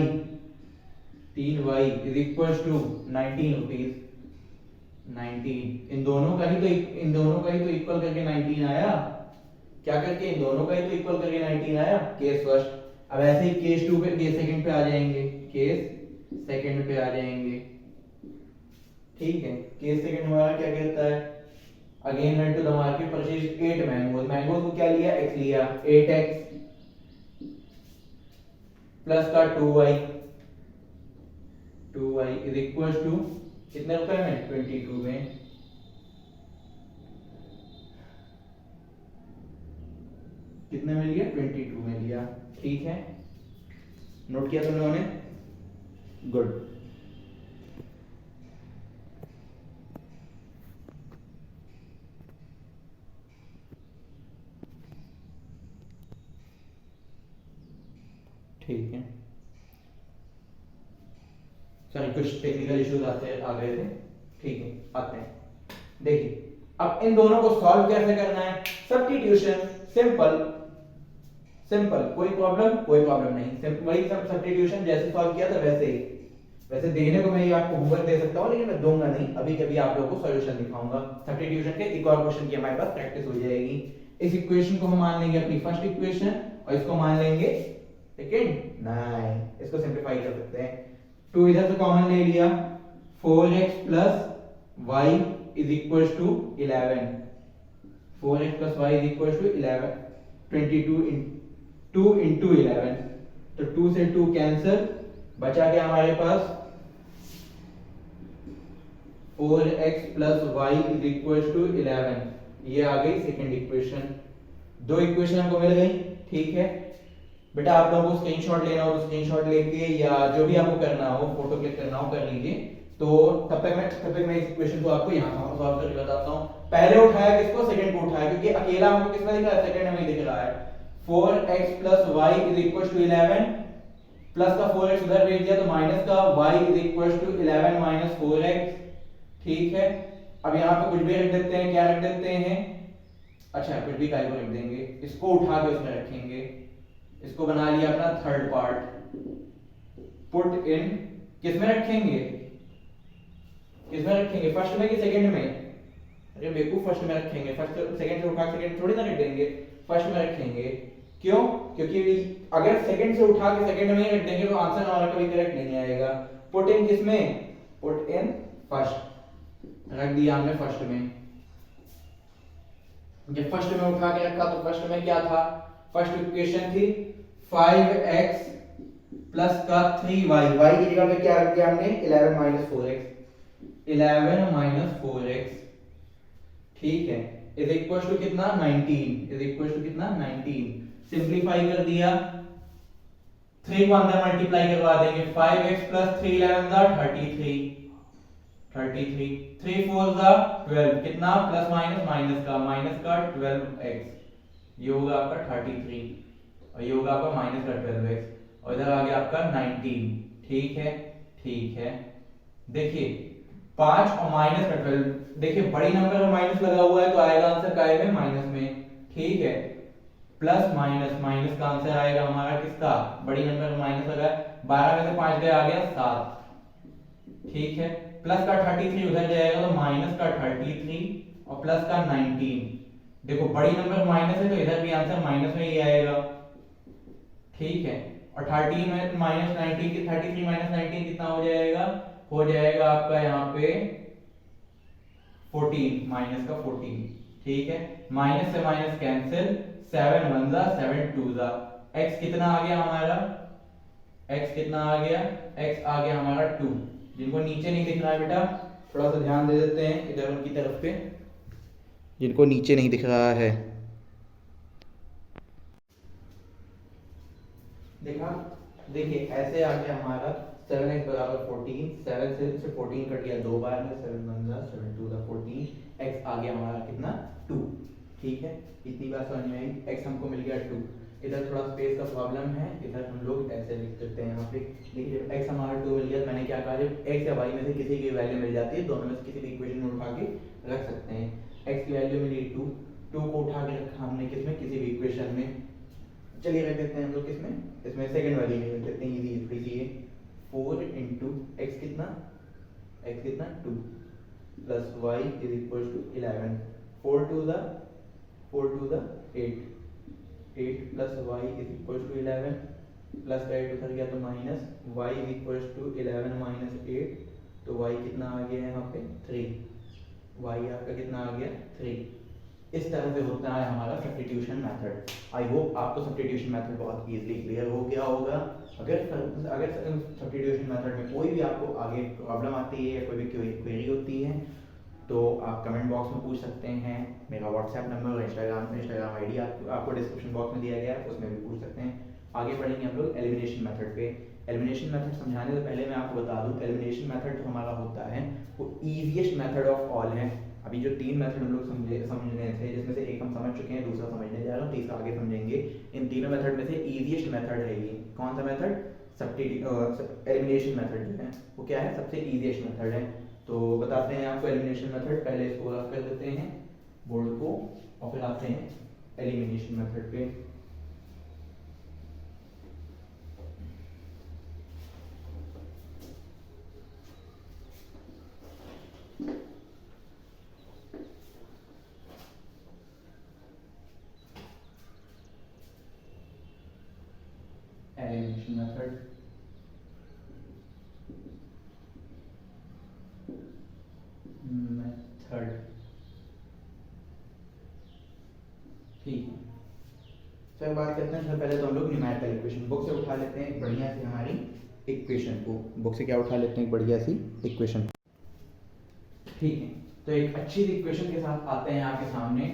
is equal to 19 rupees. 19, इन दोनों का ही तो इक्वल करके 19 आया, क्या करके, इन दोनों का ही तो इक्वल करके 19 आया, केस फर्स्ट। अब ऐसे ही केस सेकंड पे आ जाएंगे, ठीक है। केस सेकंड हमारा क्या कहता है, again went to the market, purchase 8 mangoes को क्या लिया, x लिया, 8x प्लस का 2y इज इक्वल टू कितने रुपए में, 22 में। कितने में लिया, 22 में लिया, ठीक है। नोट किया तुम लोगों ने, गुड। ठीक है, सॉरी कुछ टेक्निकल इश्यूज आ गए थे, ठीक है, आते हैं। देखिए अब इन दोनों को सॉल्व कैसे करना है, सब्स्टिट्यूशन, सिंपल, कोई प्रॉब्लम नहीं, वही सब सब्स्टिट्यूशन जैसे सॉल्व किया था वैसे ही। वैसे देने को मैं ये आपको होमवर्क दे सकता हूँ, लेकिन मैं दूंगा नहीं, अभी कभी आप लोगों को सॉल्यूशन दिखाऊंगा। सब्स्टिट्यूशन के एक और क्वेश्चन की हमारे पास प्रैक्टिस हो जाएगी। इस इक्वेशन को हम मान लेंगे अपनी फर्स्ट इक्वेशन और इसको मान लेंगे सेकंड। 9 इसको सिंपलीफाई कर सकते हैं। 2 इधर से कॉमन ले लिया, 4x plus y is equal to 11। 4x plus y is equal to 11, 2 into 11, तो 2 से 2 कैंसिल, बचा क्या हमारे पास 4x plus y is equal to 11। ये आ गई सेकंड इक्वेशन। दो इक्वेशन हमको मिल गई, ठीक है बेटा। आप लोगों को स्क्रीनशॉट लेना हो तो स्क्रीनशॉट लेके या जो भी आपको करना हो, फोटो क्लिक करना हो कर लीजिए। तो तब तक मैं इस इक्वेशन को आपको यहाँ सॉल्व करके बताता हूँ। पहले उठाया किसको, सेकंड को उठाया, क्योंकि अकेला हमको किसमें दिख रहा है, सेकंड में दिख रहा है। 4x plus y is equal to 11, plus का 4x उधर भेज दिया तो माइनस का y is equal to 11 minus 4x, ठीक है। अब यहाँ पे कुछ भी रख देते हैं, क्या रख देते हैं, अच्छा कुछ भी काय को रख देंगे, इसको उठा के उसमें रखेंगे। इसको बना लिया अपना थर्ड पार्ट, पुट इन, किसमें रखेंगे, किसमें रखेंगे, फर्स्ट में कि सेकंड में, अरे बेवकूफ फर्स्ट में रखेंगे, फर्स्ट सेकंड से उठा के सेकंड थोड़ी ना रख देंगे, फर्स्ट में रखेंगे। क्यों, क्योंकि अगर सेकंड से उठा के सेकंड में ही रख देंगे तो आंसर हमारा कभी करेक्ट नहीं आएगा। पुट इन किसमें, पुट इन फर्स्ट, रख दिया हमने फर्स्ट में। जब फर्स्ट में उठा के रखा तो फर्स्ट में क्या था, फर्स्ट इक्वेशन थी 5x प्लस का 3y, y की जगह पे क्या रख दिया हमने 11 माइनस 4x, 11 माइनस 4x, ठीक है, इज इक्वल टू कितना 19, इज इक्वल टू कितना 19। सिंपलीफाई कर दिया, 3 को अंदर मल्टीप्लाई करवा देंगे, 5x प्लस 3 11 दा 33, 3 4 दा 12, कितना प्लस माइनस माइनस का 12x, ये होगा आपका 33 और ये होगा आपका माइनस का 12x और इधर आ गया आपका 19, ठीक है, ठीक है। देखिए 5 और माइनस का 12, देखिए बड़ी नंबर में माइनस लगा हुआ है तो आएगा आंसर काय में, माइनस में, ठीक है। प्लस माइनस, माइनस का आंसर आएगा हमारा किसका, बड़ी नंबर में माइनस लगा है, 12 में से 5 गया आ गया 7, ठीक है। प्लस का 33 उधर जाएगा तो माइनस का 33 और प्लस का 19, देखो बड़ी नंबर माइनस है तो इधर भी आंसर माइनस में ही आएगा, ठीक है। और 13 में माइनस 19 की 33 माइनस 19 कितना हो जाएगा आपका यहाँ पे 14, माइनस का 14, ठीक है। माइनस से माइनस कैंसिल, 7 1 जा 7 2 जा, x कितना आ गया हमारा, x कितना आ गया, x आ गया हमारा 2। जिनको नीचे नहीं दिख रहा है बेटा थोड़ा सा ध्यान दे देते हैं इधर उनकी तरफ पे, जिनको नीचे नहीं दिख रहा है, देखा, देखिए ऐसे आ गया हमारा 7x बराबर 14, 7 से 14 कट गया 2 बार में, 7 1 जा 7 2 जा 14, x आ गया हमारा कितना 2, ठीक है। इतनी बात समझ में आई, x हमको मिल गया 2। इधर थोड़ा स्पेस का प्रॉब्लम है, इधर हम लोग ऐसे लिख देते हैं यहाँ पे, देखिए जब x हमारा 2 मिल गया, मैंने क्या कहा, जब x या y में से किसी की वैल्यू मिल जाती है, दोनों में से किसी भी इक्वेशन में उठा के रख सकते हैं। x की वैल्यू मिली 2, 2 को उठा के रखा हमने किसमें, किसी भी इक्वेशन में, चलिए रख देते हैं हम लोग किसमें, इसमें सेकंड वाली में रख देते हैं, इजी थोड़ी है। 4 इंटू x कितना, 2 plus y is equal to 11, 4 2 द 8, 8 plus y is equal to 11, plus का 8 उधर गया तो minus, y is equal to 11 minus 8, तो y कितना आ गया यहाँ पे 3, y आपका कितना आ गया 3। इस तरह से होता है हमारा सब्स्टिट्यूशन मेथड। आई होप आपको सब्स्टिट्यूशन मेथड बहुत इजीली क्लियर हो गया होगा। अगर सब्स्टिट्यूशन मेथड में कोई भी आपको आगे प्रॉब्लम आती है या कोई भी क्वेरी होती है तो आप कमेंट बॉक्स में पूछ सकते हैं। मेरा व्हाट्सएप नंबर और इंस्टाग्राम आईडी आपको डिस्क्रिप्शन बॉक्स में दिया गया है, उसमें भी पूछ सकते हैं। आगे बढ़ेंगे हम लोग एलिमिनेशन मेथड पे। एलिमिनेशन मेथड समझाने से पहले मैं आपको बता दूं, एलिमिनेशन मेथड जो हमारा होता है वो ईजीएस्ट मेथड ऑफ ऑल है। अभी जो 3 मेथड हम लोग समझ रहे थे, जिसमें से एक हम समझ चुके हैं, दूसरा समझने जा रहा हूँ, तीसरा आगे समझेंगे। इन तीनों मेथड में से ईजीएस्ट मेथड है ये। कौन सा मेथड, एलिमिनेशन मेथड जो है वो क्या है, सबसे ईजीएस्ट मेथड है। तो बताते हैं आपको एलिमिनेशन मेथड, पहले इसको रफ कर देते हैं बोर्ड को और फिर आते हैं एलिमिनेशन मेथड पे। मेथड, ठीक है। फिर बात करते हैं, सबसे पहले तो हम लोग न्यूमेरिकल इक्वेशन बुक से उठा लेते हैं एक बढ़िया सी हमारी इक्वेशन को। बुक से क्या उठा लेते हैं, एक बढ़िया सी इक्वेशन, ठीक है। तो एक अच्छी सी इक्वेशन के साथ आते हैं आपके सामने,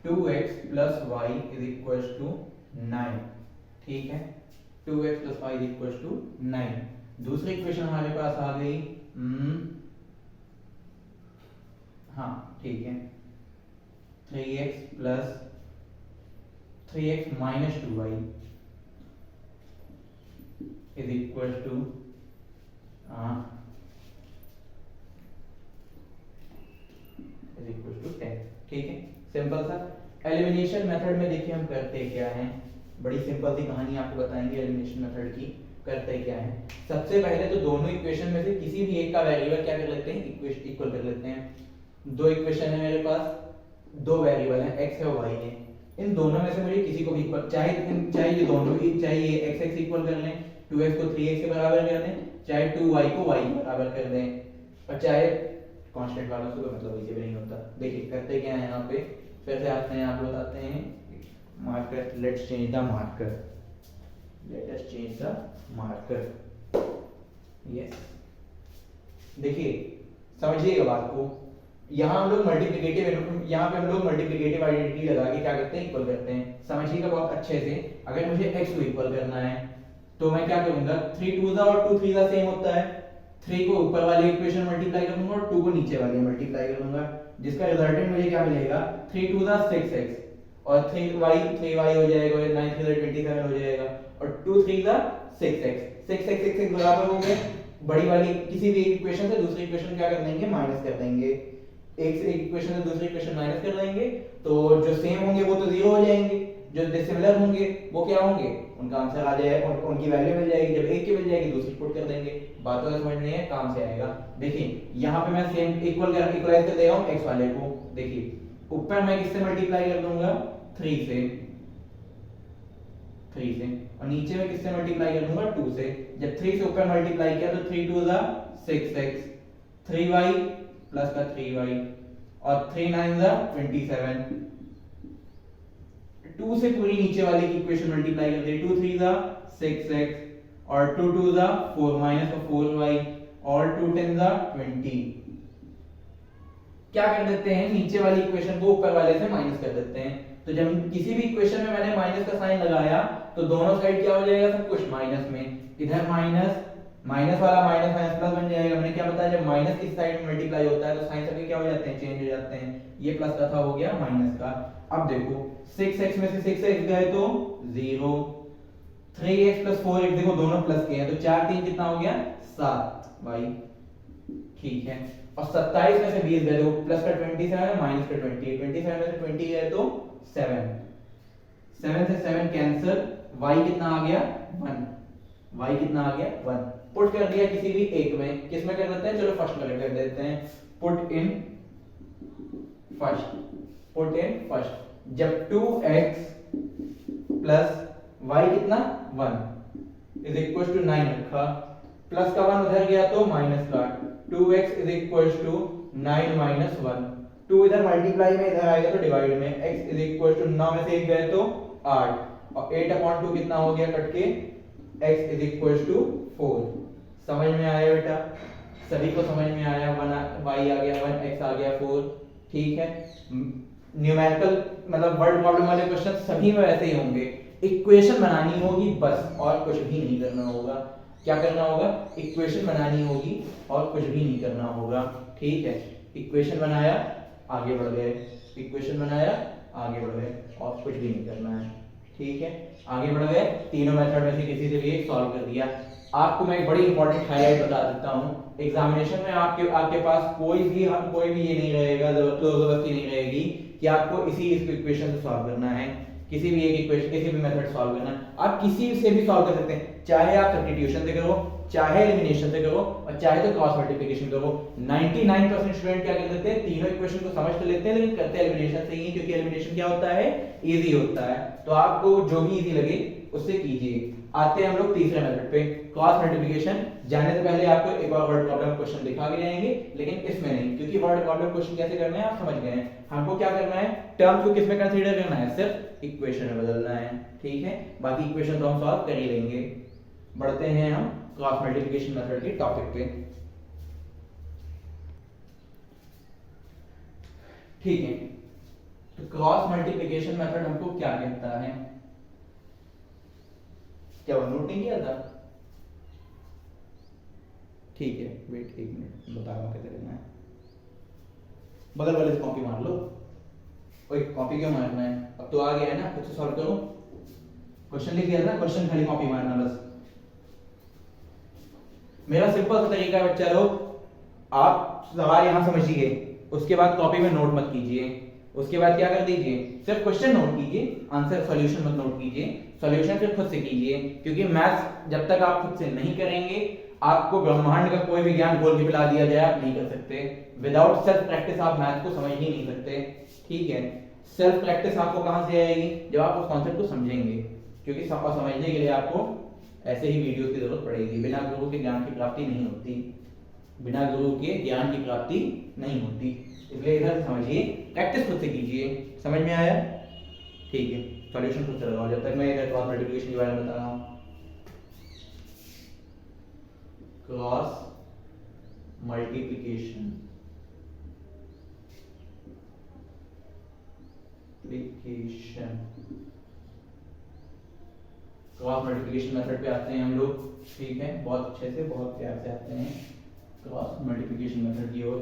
2x plus y is equal to 9, ठीक है। 2x plus y is equal to 9। दूसरी इक्वेशन हमारे पास आ गई, हाँ ठीक है, 3x minus 2y is equal to 10, ठीक है। सिंपल सा एलिमिनेशन मेथड में देखिए हम करते क्या हैं, बड़ी सिंपल सी कहानी आपको बताएंगे एलिमिनेशन मेथड की। करते क्या है, सबसे पहले तो दोनों इक्वेशन में से किसी भी एक का वेरिएबल क्या कर लेते हैं, इक्वल कर लेते हैं। दो इक्वेशन है मेरे पास, दो वेरिएबल हैं x है और y है, इन दोनों में से मुझे किसी को भी इक्वल, चाहे ये दोनों ही, चाहे ये x इक्वल कर लें, 2x को 3x के बराबर कर दें, चाहे 2y को y के बराबर कर दें, और चाहे कांस्टेंट वालों से कोई मतलब इसी भी नहीं होता। देखिए करते क्या है यहाँ पे, फिर से आते हैं, आप लोग आते हैं marker, let's change the marker, let us change the marker, yes. देखिए समझिएगा बात को, यहाँ हम लोग मल्टीप्लिकेटिव, यहाँ पे हम लोग मल्टीप्लिकेटिव आइडेंटिटी लगा के क्या करते हैं, इक्वल करते हैं। समझिएगा बहुत अच्छे से, अगर मुझे x को इक्वल करना है तो मैं क्या करूंगा, 3 2 और 2 3 सेम होता है, 3 को ऊपर वाली इक्वेशन मल्टीप्लाई करूंगा और 2 को नीचे वाली मल्टीप्लाई करूंगा, जिसका रिजल्टेंट मुझे क्या मिलेगा, 3 2 6x और 3y हो जाएगा, 9 3 27 हो जाएगा, और 2 3 6x 6x बराबर हो गए। बड़ी वाली किसी भी इक्वेशन से दूसरी इक्वेशन क्या कर देंगे, माइनस कर देंगे, एक से एक इक्वेशन से दूसरी इक्वेशन माइनस कर देंगे, तो जो सेम होंगे वो तो जीरो हो जाएंगे, जो डिसिमिलर होंगे वो क्या होंगे, उनका आंसर आ जाएगा, उनकी वैल्यू मिल जाएगी। जब एक की मिल जाएगी दूसरी पुट कर देंगे, बात तो समझ नहीं है, काम से आएगा। देखिए यहाँ पे मैं सेम इक्वलाइज कर दे रहा हूँ x वाले को, देखिए ऊपर मैं किससे मल्टीप्लाई कर दूंगा, 3 से, और नीचे में किससे मल्टीप्लाई कर दूंगा, 2 से। जब 3 से ऊपर मल्टीप्लाई किया तो 3 2 6x, 3y प्लस का 3y और 3 9 27, 2 से पूरी नीचे वाले की इक्वेशन मल्टीप्लाई कर दे, 2 3 6x और 2 2 4 माइनस का 4y और 2 10 20। क्या कर देते हैं, नीचे वाली इक्वेशन को ऊपर वाले से माइनस कर देते हैं। तो जब किसी भी इक्वेशन में मैंने माइनस का साइन लगाया तो दोनों साइड क्या हो जाएगा, सब कुछ माइनस में, इधर माइनस वाला माइनस प्लस बन जाएगा। मैंने क्या बताया, जब माइनस इस साइड में मल्टीप्लाई होता है तो साइन सबके क्या हो जाते हैं, चेंज हो जाते हैं। ये प्लस का था, हो गया माइनस का। अब देखो 6x में से 6x गए तो 0, 3x प्लस 4x देखो दोनों प्लस के हैं तो 4 3 कितना हो गया, 7y, ठीक है। और 27 में से 20 गए तो प्लस का 27 है माइनस का 20, 27 में से 20 गए तो 7, 7 से 7 कैंसिल, y कितना आ गया 1, y कितना आ गया 1। पुट कर दिया किसी भी एक में, किस में कर देते हैं, चलो फर्स्ट में कर देते हैं, पुट इन फर्स्ट। जब 2x प्लस y कितना 1 इज इक्वल टू 9 रखा, प्लस का 1 उधर गया तो माइनस का, 2x is equal to 9 minus 1, 2 इधर मल्टीप्लाई में इधर आएगा तो डिवाइड में, x इज इक्वल टू 9 में से 1 गए तो 8 और 8/2 कितना हो गया कट के, x इज इक्वल टू 4। समझ में आया बेटा, सभी को समझ में आया, 1 y आ गया 1, x आ गया 4, ठीक है। न्यूमेरिकल मतलब वर्ड प्रॉब्लम वाले क्वेश्चन सभी में वैसे ही होंगे, इक्वेशन बनानी होगी बस, और कुछ भी नहीं करना होगा। क्या करना होगा, इक्वेशन बनानी होगी और कुछ भी नहीं करना होगा, ठीक है। इक्वेशन बनाया आगे बढ़ गए, इक्वेशन बनाया आगे बढ़ गए, और कुछ भी नहीं करना है, ठीक है। आगे बढ़ गए, तीनों मेथड में से किसी से भी एक सॉल्व कर दिया। आपको मैं एक बड़ी इंपॉर्टेंट हाईलाइट बता देता हूँ, एग्जामिनेशन में आपके पास कोई भी ये नहीं रहेगा, जबरदस्ती नहीं रहेगी कि आपको इसी इक्वेशन से सॉल्व करना है, किसी भी एक इक्वेशन किसी भी मेथड सॉल्व करना है। आप किसी से भी सॉल्व कर सकते हैं, चाहे आप सब्स्टिट्यूशन से करो, चाहे एलिमिनेशन से करो, और चाहे तो क्रॉस मल्टीप्लिकेशन करो। 99% स्टूडेंट क्या कर देते हैं, तीनों इक्वेशन को समझ तो लेते हैं लेकिन करते एलिमिनेशन से ही, क्योंकि एलिमिनेशन क्या होता है, इजी होता है। तो आपको जो भी इजी लगे उससे कीजिए। आते हैं हम लोग तीसरे मेथड पे, क्रॉस मल्टीप्लिकेशन। जाने से पहले आपको एक और वर्ड प्रॉब्लम क्वेश्चन दिखा भी जाएंगे, लेकिन इसमें नहीं, क्योंकि वर्ड प्रॉब्लम क्वेश्चन कैसे करना है आप समझ गए हैं। हमको क्या करना है, टर्म्स को किस में कंसीडर करना है, सिर्फ इक्वेशन में बदलना है, ठीक है। बाकी इक्वेशन तो हम सॉल्व कर ही लेंगे। बढ़ते हैं हम क्रॉस मल्टीप्लिकेशन मेथड के टॉपिक पे, ठीक है। तो क्रॉस मल्टीप्लिकेशन मेथड हमको क्या कहता है, क्या वो नोट नहीं किया था? ठीक है, वेट एक मिनट, बता रहा हूँ कैसे करना है। बगल वाले से कॉपी मार लो। ओए कॉपी क्यों मारना है, अब तो आ गया है ना, खुद से सॉल्व करो। क्वेश्चन लिख दिया था, क्वेश्चन खाली कॉपी मारना बस। मेरा सिंपल सा तरीका है बच्चा लोग, आप सवाल यहां समझिए, उसके बाद कॉपी में नोट मत कीजिए। उसके बाद क्या कर दीजिए, सिर्फ क्वेश्चन नोट कीजिए, आंसर सॉल्यूशन मत नोट कीजिए। सॉल्यूशन फिर खुद से कीजिए, क्योंकि मैथ्स जब तक आप खुद से नहीं करेंगे, आपको ब्रह्मांड का कोई भी ज्ञान बोल के पिला दिया जाए आप नहीं कर सकते। विदाउट सेल्फ प्रैक्टिस आप मैथ को समझ ही नहीं सकते, ठीक है। सेल्फ प्रैक्टिस आपको कहां से आएगी, जब आप उस कॉन्सेप्ट को समझेंगे, क्योंकि समझने के लिए आपको ऐसे ही वीडियोस की जरूरत पड़ेगी। बिना गुरु के ज्ञान की प्राप्ति नहीं होती, बिना गुरु के ज्ञान की प्राप्ति नहीं होती। इसलिए इधर समझिए, प्रैक्टिस खुद से कीजिए। समझ में आया? ठीक है, सॉल्यूशन खुद से लगाओ, जब तक मैं इधर क्रॉस मल्टीप्लिकेशन के बारे में बता रहा हूँ। Cross multiplication cross multiplication method पे आते हैं हम लोग, ठीक है। बहुत अच्छे से, बहुत प्यार से आते हैं क्रॉस मल्टीप्लिकेशन मेथड की ओर।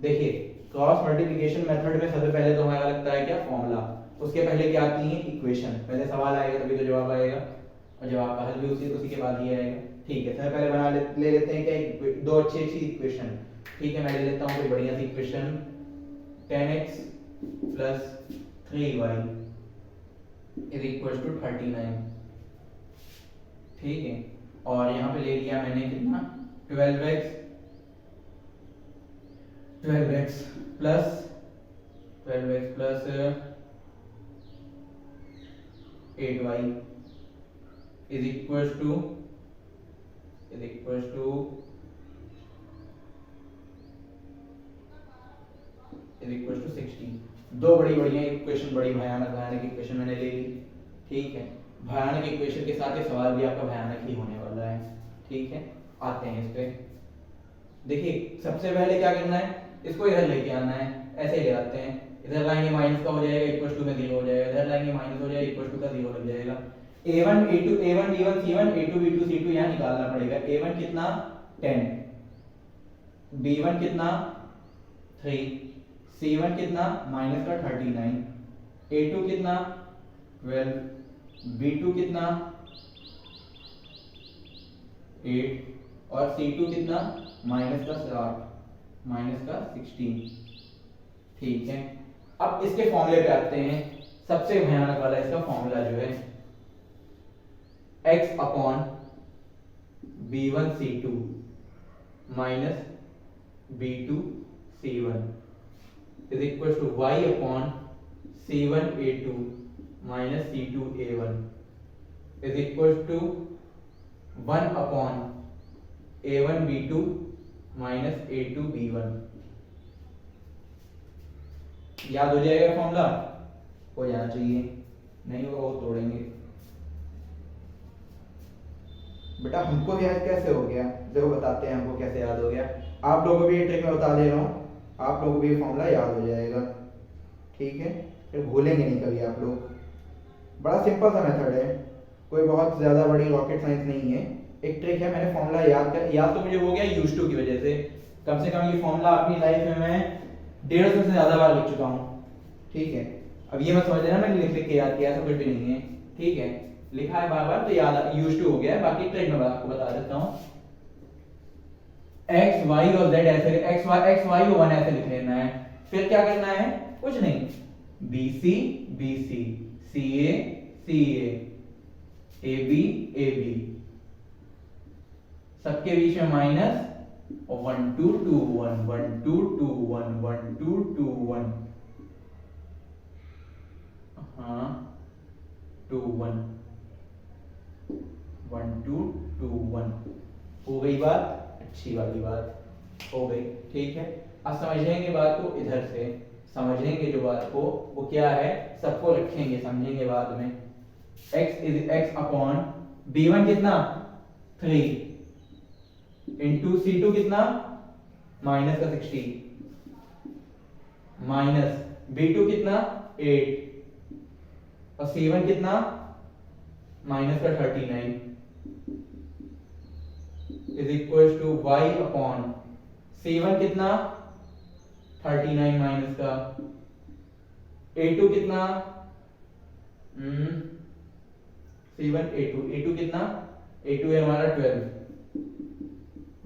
देखिए, क्रॉस मल्टीप्लिकेशन मेथड में सबसे पहले तो हमें लगता है क्या, फॉर्मूला। उसके पहले क्या आती है, इक्वेशन। पहले सवाल आएगा तभी तो जवाब आएगा, और जवाब का हल भी उसी के बाद ही आएगा, ठीक है। सबसे पहले ले लेते हैं क्या, दो अच्छी इक्वेशन, ठीक है। मैं ले लेता हूँ कोई बढ़िया सी इक्वेशन, 10x + 3y = 39, ठीक है। और यहाँ पे ले लिया मैंने कितना, 12x प्लस 8y = 16। दो बड़ी बढ़िया इक्वेशन, बड़ी भयानक इक्वेशन मैंने ले ली, ठीक है। भयानक इक्वेशन के साथ ये सवाल भी आपका भयानक ही होने वाला है, ठीक है। आते हैं इस पे। देखिए, सबसे पहले क्या करना है, इसको इधर लेके आना है, ऐसे ले आते हैं। इधर लाएंगे माइनस का हो जाएगा, इक्वल टू में 0 हो जाएगा। इधर लाएंगे माइनस हो जाएगा, इक्वल टू का 0 लग जाएगा। a1 a2 a1 b1 c1 a2 b2 c2 यहां निकालना पड़ेगा। a1 कितना 10, b1 कितना 3, c1 कितना माइनस का 39, a2 कितना 12, b2 कितना 8 और c2 कितना माइनस का 16, ठीक है। अब इसके फॉर्मूले पे आते हैं। सबसे भयानक वाला इसका फॉर्मूला जो है, x upon b1 c2 minus b2 c1 is equal to y upon c1 a2 minus c2 a1 is equal to 1 upon a1 b2 minus a2 b1। याद हो जाएगा फॉर्मूला, हो जाना चाहिए, नहीं होगा वो तोड़ेंगे। बेटा हमको भी याद कैसे हो गया, देखो बताते हैं हमको कैसे याद हो गया। आप लोगों को भी ये ट्रिक मैं बता दे रहा हूँ, आप लोगों को भी फॉर्मूला याद हो जाएगा, ठीक है। फिर भूलेंगे नहीं कभी आप लोग। बड़ा सिंपल सा मेथड है, कोई बहुत ज्यादा बड़ी रॉकेट साइंस नहीं है। एक ट्रिक है, मैंने फॉर्मूला याद तो मुझे हो गया यूज्ड टू की वजह से। कम से कम ये फॉर्मूला अपनी लाइफ में मैं 150 से ज्यादा बार लिख चुका हूँ, ठीक है। अब ये मत समझ लेना मैंने लिख के याद किया, ऐसा कुछ भी नहीं है, ठीक है। लिखा है बार बार तो याद यूज्ड टू हो गया है। बाकी ट्रिक मैं आपको बता देता हूँ। x y और z ऐसे x y और 1 ऐसे लिख लेना है। फिर क्या करना है, कुछ नहीं, bc bc ca ca ab ab सबके बीच में माइनस, और 1 2 2 1 1 2 2 1 1 2 2 1, हाँ 2 1 1 2 2 1 हो गई बात, अच्छी वाली बात हो गई। ठीक है, अब समझेंगे बात को इधर से, समझेंगे जो बात को वो क्या है, सबको रखेंगे समझेंगे बाद में। x is x upon b1 कितना 3 इंटू c2 कितना माइनस का 60 माइनस b2 कितना 8 और c1 कितना माइनस का 39 is equal to y upon c1 कितना 39 माइनस का a2 कितना c1 a2 कितना a2 है हमारा 12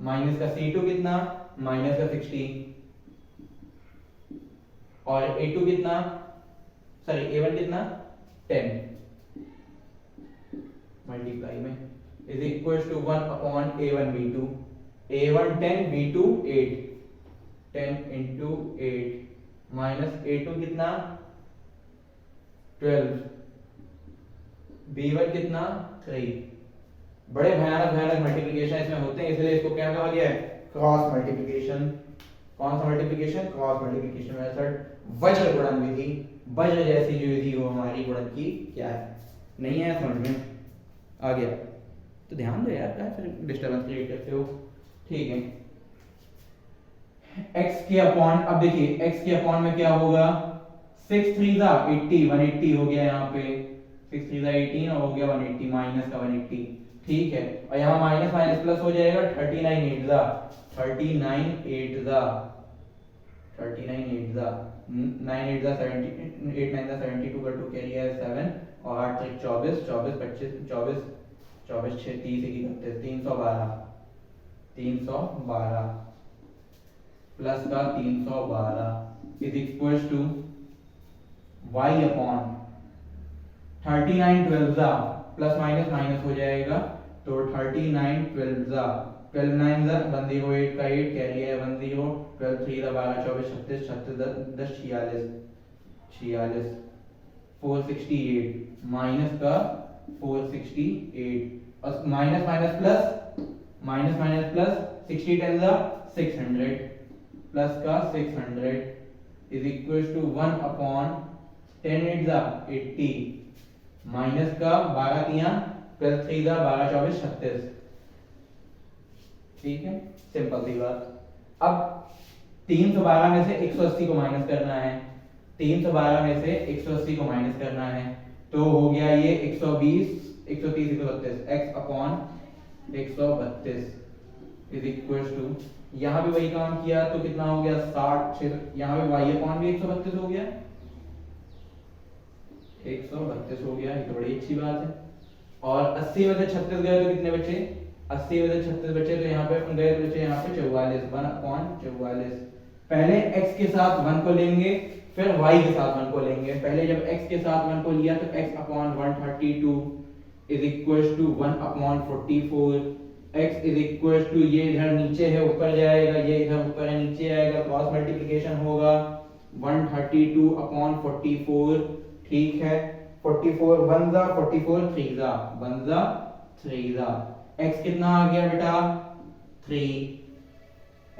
माइनस का c2 कितना माइनस का 16 और a2 कितना सॉरी a1 कितना 10 मल्टीप्लाई में is equal to 1 upon a1 b2 a1 10 b2 8 10 into 8 minus a2 कितना 12 b1 कितना 3। बड़े भयानक भयानक मल्टीप्लिकेशन इसमें होते हैं, इसलिए इसको क्या कहा गया है क्रॉस मल्टीप्लिकेशन। कौन सा मल्टीप्लिकेशन क्रॉस मल्टीप्लिकेशन मेथड। वज्र गुणन विधि, वज्र जैसी जो विधि हो हमारी गुणन की क्या है, नहीं है समझ में आ गया तो ध्यान दो यार, क्या फिर डिस्टर्बेंस क्रिएट करते हो। ठीक है, x के अपॉन, अब देखिए x के अपॉन में क्या होगा 6 3 जा 80 180 हो गया यहाँ पे 6 3 जा 18 और हो गया 180 माइनस का 180। ठीक है, और यहाँ माइनस माइनस प्लस हो जाएगा 39 8 जा 39 8 जा 39 8 जा 9 8 जा 70 8 9 जा 72 का 2 कैरी है 7 और 8 3 24 24 25 24 24 6 30 31 312 312 प्लस का 312 is equal to y upon 39 12 जा प्लस माइनस माइनस हो जाएगा तो 39 12 जा 12 9 जा 108 का 8 कैरी है 10 12 3 जा 12 24 36 36 10 46 46 468 माइनस का 468 और माइनस माइनस प्लस 60 10 जा 600 प्लस का 600 इज इक्वल टू 1 अपॉन 10 8 जा 80 माइनस का 12 तिया प्लस 3 जा 12 24 36। ठीक है, सिंपल सी बात। अब 312 में से 180 को माइनस करना है, 312 में से 180 को माइनस करना है तो हो गया ये 120 130 132 x upon 132 is equal to, यहां भी वही काम किया तो कितना हो गया 60 यहां पे y अपॉन भी 132 हो गया 132 हो गया, ये तो बड़ी अच्छी बात है। और 80 में से 36 गए तो कितने बचे 80 में से 36 बचे तो यहाँ पे गए तो बचे यहाँ पे 44 1 अपॉन 44। पहले x के साथ 1 को लेंगे फिर y के साथ 1 को लेंगे। पहले जब x के साथ 1 को लिया तो x upon 132 is equal to 1 upon 44 x is equal to, ये इधर नीचे है ऊपर जाएगा, ये इधर ऊपर है नीचे आएगा, क्रॉस मल्टीप्लिकेशन होगा 132 अपॉन 44। ठीक है, 44 1 जा 44 3 जा 1 जा 3 जा x कितना आ गया बेटा 3,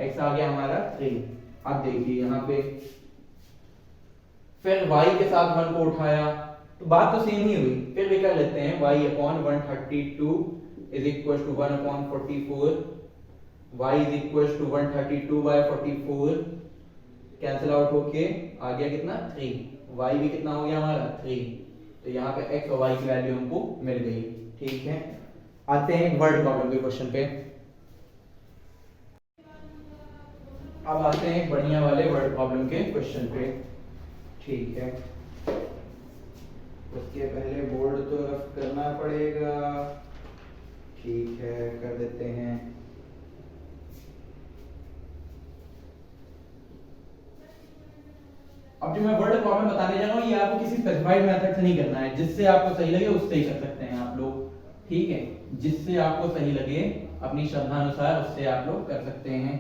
x आ गया हमारा 3। अब देखिए यहाँ पे फिर y के साथ 1 को उठाया तो बात तो सेम ही हुई, फिर भी कर लेते हैं y upon 132 is equal to 1 upon 44 y is equal to 132 by 44 cancel out होके आ गया कितना 3, y भी कितना हो गया हमारा 3, तो यहाँ पे x और y की वैल्यू हमको मिल गई। ठीक है, आते हैं वर्ड प्रॉब्लम के क्वेश्चन पे। अब आते हैं बढ़िया वाले वर्ड प्रॉब्लम के क्वेश्चन पे। ठीक है, उसके पहले बोर्ड तो रफ करना पड़ेगा। ठीक है, कर देते हैं। अब जो मैं वर्ड प्रॉब्लम बताने जा रहा हूँ ये आपको किसी स्पेसिफाइड मेथड से नहीं करना है, जिससे आपको सही लगे उससे ही कर सकते हैं आप लोग। ठीक है, जिससे आपको सही लगे अपनी श्रद्धा अनुसार उससे आप लोग कर सकते हैं।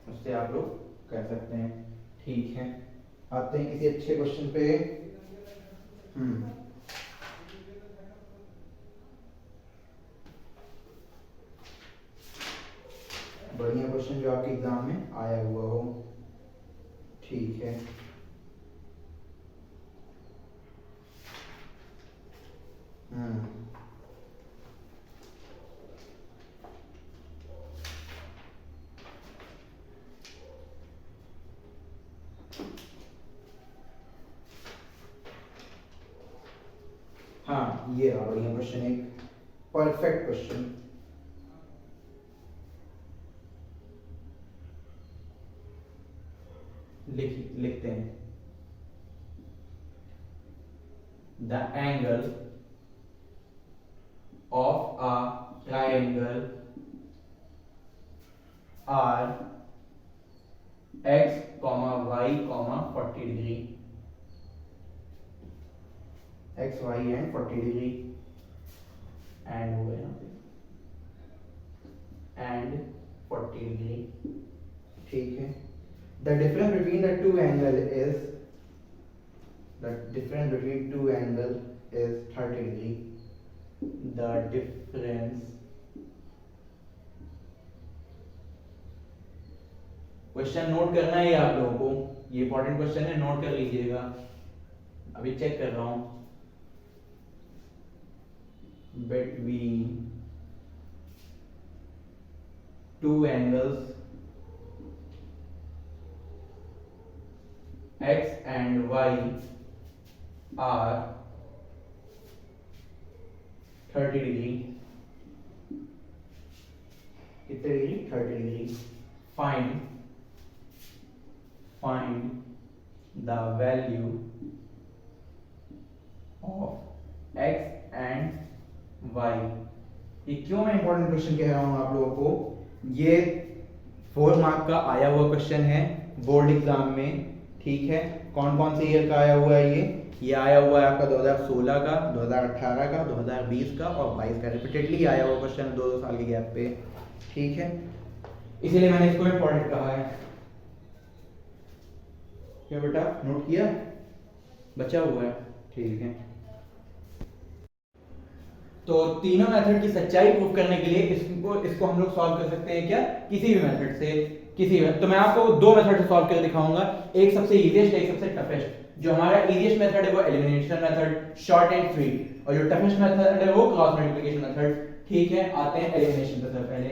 उससे आप लोग कह सकते हैं। ठीक है, आते हैं किसी अच्छे क्वेश्चन पे। बढ़िया क्वेश्चन जो आपके एग्जाम में आया हुआ हो। ठीक है, हाँ ये रहा बढ़िया क्वेश्चन, एक परफेक्ट क्वेश्चन। लिखते हैं the angle of a triangle are x, y, 40 degree, x, y and 40 degree and हो गया एंड 40 डिग्री। ठीक है, the difference between the two angle is 30 degree. The difference, question note करना है आप लोगों को, ये इंपॉर्टेंट क्वेश्चन है, नोट कर लीजिएगा। अभी चेक कर रहा हूं। Between two angles x and y are 30 degree, कितने degree? 30 degree. find the value of x and y। ये क्यों मैं इंपॉर्टेंट क्वेश्चन कह रहा हूं आप लोगों को? ये 4 मार्क का आया हुआ क्वेश्चन है बोर्ड एग्जाम में। ठीक है, कौन कौन से ईयर का आया हुआ है ये आया हुआ है आपका 2016 का, 2018 का, 2020 का और 22 का। रिपीटेडली आया हुआ क्वेश्चन 2-2 साल के गैप पे। ठीक है, इसीलिए मैंने इसको इंपॉर्टेंट कहा है। क्या बेटा नोट किया? बचा हुआ है? ठीक है, तो तीनों मेथड की सच्चाई प्रूफ करने के लिए इसको हम लोग सॉल्व कर सकते हैं क्या? किसी भी मेथड से, तो मैं आपको 2 मेथड से सॉल्व कर दिखाऊंगा, एक सबसे इजीएस्ट, एक सबसे टफेस्ट। जो हमारा इजीएस्ट मेथड है वो elimination method, short and sweet, और जो टफेस्ट मेथड है वो क्रॉस मल्टीप्लिकेशन मेथड। ठीक है, आते हैं एलिमिनेशन पे। पहले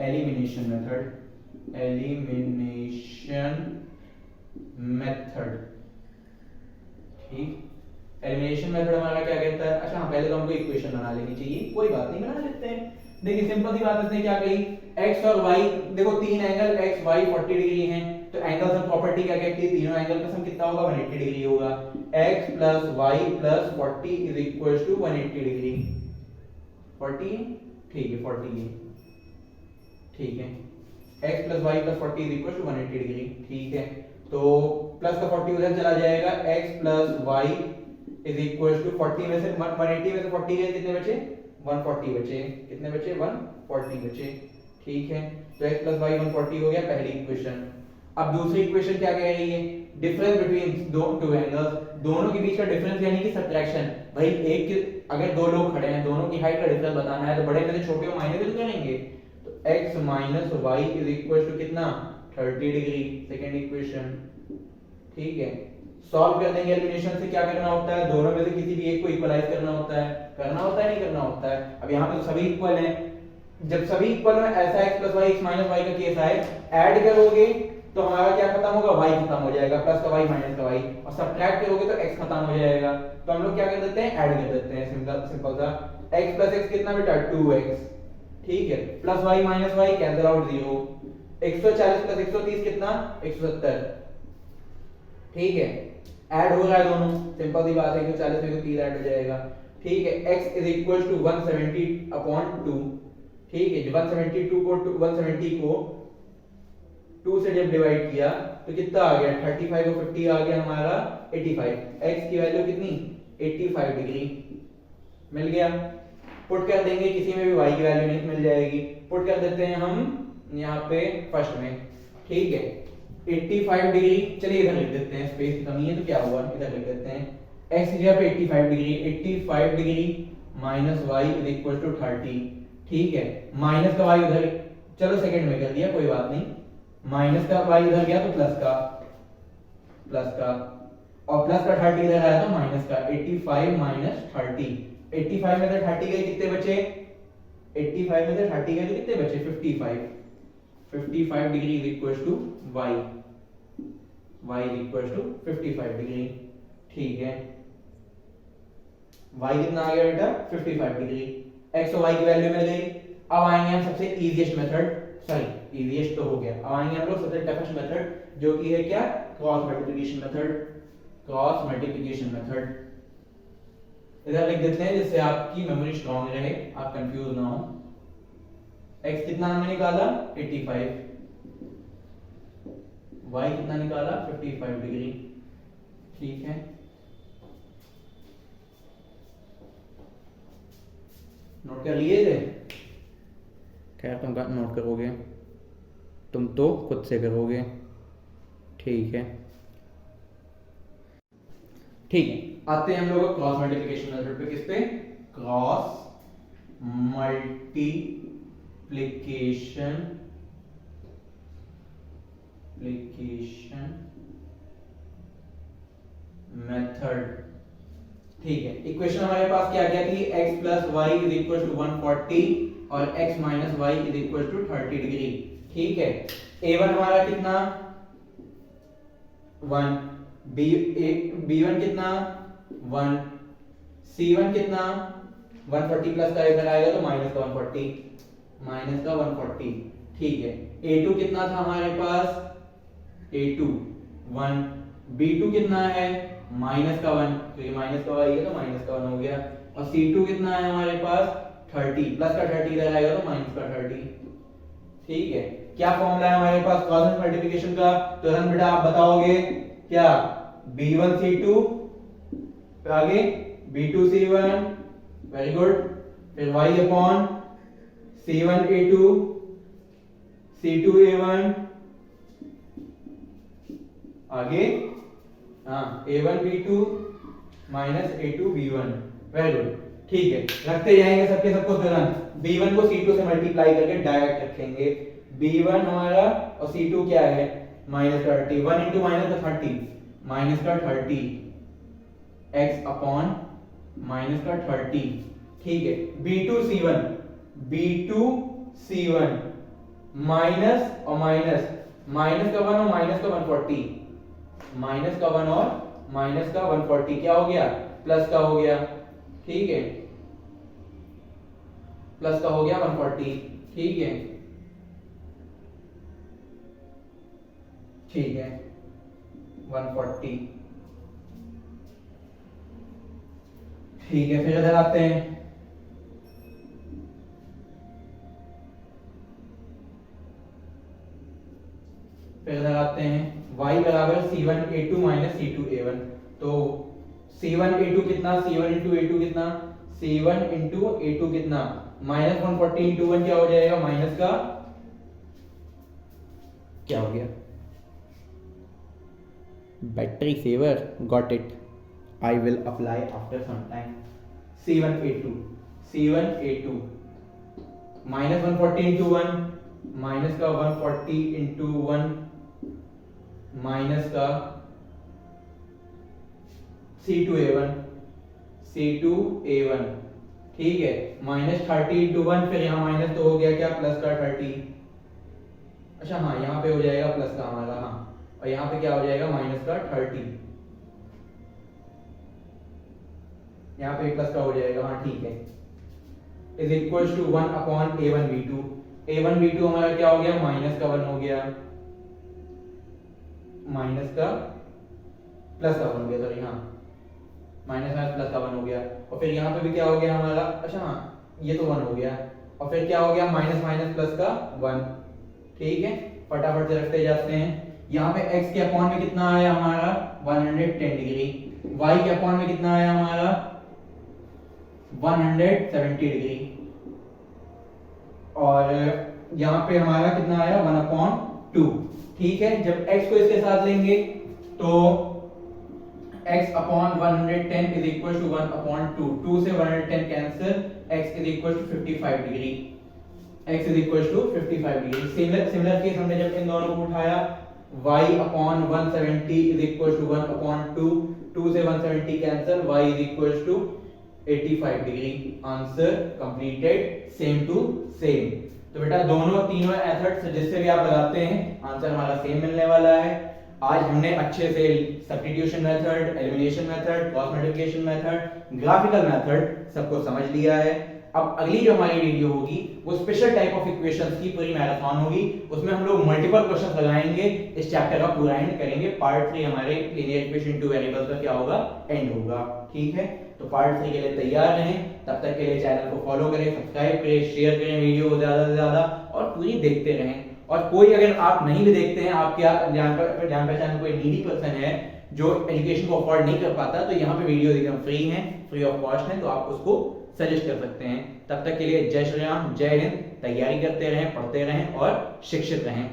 एलिमिनेशन मेथड, ठीक, एलिमिनेशन मेथड हमारा क्या कहता है? अच्छा हाँ, पहले तो हमको इक्वेशन बना लेनी चाहिए, कोई बात नहीं, बना लेते हैं। देखिए सिंपल सी बात है, क्या कही? x और y, देखो तीन एंगल x y 40 डिग्री हैं, तो एंगल सम प्रॉपर्टी क्या कहती है? तीनों एंगल का सम कितना होगा? 180 डिग्री होगा। x + y + 40 = 180 degree. 40, ठीक है 40 है, ठीक है, x + y + 40 = 180 डिग्री। ठीक है, तो प्लस का 40 उधर चला जाएगा, x + y = 40 में से 180 में से 40 गए, कितने बचे? 140 बचे। कितने बचे? 140 बचे। ठीक है, तो x + y 140 हो गया पहली इक्वेशन। अब दूसरी इक्वेशन क्या कह रही है? डिफरेंस बिटवीन टू एंगल्स, दोनों के बीच का डिफरेंस यानी कि सब्ट्रैक्शन। भाई अगर दो लोग खड़े हैं, दोनों की हाइट का डिफरेंस बताना है, तो बड़े में से छोटे को माइनस करेंगे, तो x - y = कितना? 30 डिग्री, सेकंड इक्वेशन। ठीक है, सॉल्व कर देंगे। एलिमिनेशन से क्या करना होता है? दोनों में से किसी भी एक को इक्वलाइज करना होता है, नहीं करना होता है। अब यहाँ पे तो सभी इक्वल हैं, जब सभी इक्वल में ऐसा x + y, x - y का केस आए, ऐड करोगे तो हमारा क्या खत्म होगा? y खत्म हो जाएगा, प्लस का y माइनस का y, और सब्ट्रैक्ट करोगे तो x खत्म हो जाएगा। तो हम लोग क्या कर देते हैं? ऐड कर देते हैं, सिंपल सा। x + x कितना बेटा? 2x। ठीक है, plus y minus y cancel out 0। 140 + 130 कितना? 170। ठीक है, ऐड हो रहा है दोनों, सिंपल सी बात है, 140 में 30 ऐड हो जाएगा। ठीक है, x = 170/2। ठीक है, 170 को 2 से जब डिवाइड किया तो कितना आ गया? 35 और 50 आ गया हमारा 85। x की वैल्यू कितनी? 85 डिग्री मिल गया। पुट कर देंगे, किसी में भी y की वैल्यू नहीं मिल जाएगी। पुट कर देते हैं हम यहाँ पे फर्स्ट में। ठीक है, 85 डिग्री, चलिए इधर लिख देते हैं, स्पेस की कमी है तो क्या हुआ, इधर लिख देते हैं x की जगह पे 85 degree, 85 degree minus y is equal to 30। ठीक है, माइनस का वाई उधर, चलो सेकंड में कर दिया कोई बात नहीं, माइनस का वाई उधर गया तो प्लस का और प्लस का 30 इधर आया तो माइनस का। 85 माइनस 30, 85 में से 30 गए कितने बचे, 85 में से 30 गए तो कितने बचे 55। 55 degree is equal to y is equal to 55 degree. ठीक है, y कितना आ गया बेटा 55 डिग्री, x और y की वैल्यू मिल गई। अब आएंगे हम सबसे इजीएस्ट मेथड, सॉरी इजीएस्ट तो हो गया, अब आएंगे हम लोग सबसे टफेस्ट मेथड जो कि है क्या, क्रॉस मल्टीप्लिकेशन मेथड। इधर लिख देते हैं जिससे आपकी मेमोरी स्ट्रांग रहे, आप कंफ्यूज ना हो। x कितना हमने निकाला 85, y कितना निकाला 55 डिग्री। ठीक है, नोट कर लिए थे, खैर तुम नोट करोगे, तुम तो खुद से करोगे। ठीक है, आते हैं हम लोग क्रॉस मल्टीप्लिकेशन मेथड पे, किस पे, क्रॉस मल्टीप्लिकेशन मेथड। ठीक है, इक्वेशन हमारे पास क्या क्या थी, x plus y is equal to 140 और x minus y is equal to 30 degree. ठीक है, a1 हमारा कितना 1, b1 कितना 1, c1 कितना 140 प्लस का इधर आएगा तो माइनस का 140। ठीक है, a2 कितना था हमारे पास, a2 1, b2 कितना है माइनस का 1, तो ये माइनस का y है तो माइनस का 1 हो गया, और c2 कितना है हमारे पास 30, प्लस का 30 इधर आएगा तो माइनस का 30। ठीक है, क्या फॉर्मूला है हमारे पास क्रॉस मल्टीप्लिकेशन का, तुरंत बेटा आप बताओगे क्या, b1 c2 आगे b2 c1, वेरी गुड, फिर y upon c1 a2 c2 a1, आगे हाँ a1 b2 minus a2 b1, very good. ठीक है, रखते जाएंगे सबके सबको तुरंत, b1 को c2 से मल्टीप्लाई करके डायरेक्ट रखेंगे, b1 हमारा और c2 क्या है माइनस 30, 1 इंटू माइनस का 30, माइनस का 30 x अपॉन माइनस का 30। ठीक है, b2 c1 माइनस और माइनस, माइनस का 1 और माइनस का 140, माइनस का 1 और माइनस का 140 क्या हो गया, प्लस का हो गया। ठीक है, प्लस का हो गया 140। ठीक है, ठीक है 140। ठीक है, फिर इधर आते हैं, y बराबर c1 a2 minus c2 a1, तो c1 a2 कितना, c1 इंटू a2 कितना, c1 इंटू a2 कितना, माइनस 140 इंटू 1 क्या हो जाएगा, माइनस का क्या हो गया, battery saver, got it, I will apply after some time. c1 a2 minus 140 into 1, minus का 140 इंटू 1, माइनस का c2 a1। ठीक है, माइनस 30 इंटू 1, फिर यहाँ माइनस तो हो गया क्या, प्लस का 30, अच्छा हाँ यहाँ पे हो जाएगा प्लस का हमारा, हाँ, और यहाँ पे क्या हो जाएगा माइनस का 30, यहाँ पे प्लस का हो जाएगा, हाँ ठीक है, is equal to 1 upon a1 b2 हमारा क्या हो गया, माइनस का 1 हो गया, माइनस का प्लस का 1 हो गया, सॉरी हाँ, माइनस प्लस का 1 हो गया, और फिर यहाँ पे भी क्या हो गया हमारा, अच्छा हाँ ये तो 1 हो गया, और फिर क्या हो गया माइनस माइनस प्लस का 1। ठीक है, फटाफट से रखते जाते हैं, यहाँ पे x के अपॉन में कितना आया हमारा 110 डिग्री, y के अपॉन में कितना आया हमारा 170 डिग्री, और यहाँ पे हमारा कितना आया 1/2, ठीक है, जब x को इसके साथ लेंगे तो x upon 110 is equal to 1 upon 2, 2 से 110 cancel, x is equal to 55 degree, x is equal to 55 degree. Similar case हमने जब इन दोनों को उठाया, y upon 170 is equal to 1 upon 2, 2 से 170 cancel, y is equal to 85 degree. Answer completed, same to same. तो बेटा दोनों तीनों मेथड जिससे भी आप लगाते हैं आंसर हमारा सेम मिलने वाला है। आज हमने अच्छे से substitution method, elimination method, cross multiplication method, graphical method सबको समझ लिया है। अब अगली जो हमारी वीडियो होगी वो स्पेशल टाइप ऑफ इक्वेशंस की पूरी मैराथन होगी, उसमें हम लोग मल्टीपल क्वेश्चंस लगाएंगे, इस चैप्टर का पूरा एंड करेंगे। पार्ट 3 हमारे लीनियर इक्वेशन टू वेरिएबल्स का क्या होगा, एंड होगा। ठीक है, तो पार्ट 3 के लिए तैयार रहें। तब तक के लिए चैनल को फॉलो करें, सब्सक्राइब करें, शेयर करें वीडियो को ज्यादा से ज्यादा, और पूरी देखते रहें। और कोई अगर आप नहीं भी देखते हैं, आपके जान पहचान कोई नीडी पर्सन है जो एजुकेशन को अफोर्ड नहीं कर पाता, तो यहाँ पे वीडियो एकदम फ्री है, फ्री ऑफ कॉस्ट है, तो आप उसको सजेस्ट कर सकते हैं। तब तक के लिए जय श्री राम, जय हिंद। तैयारी करते रहें, पढ़ते रहें और शिक्षित रहें।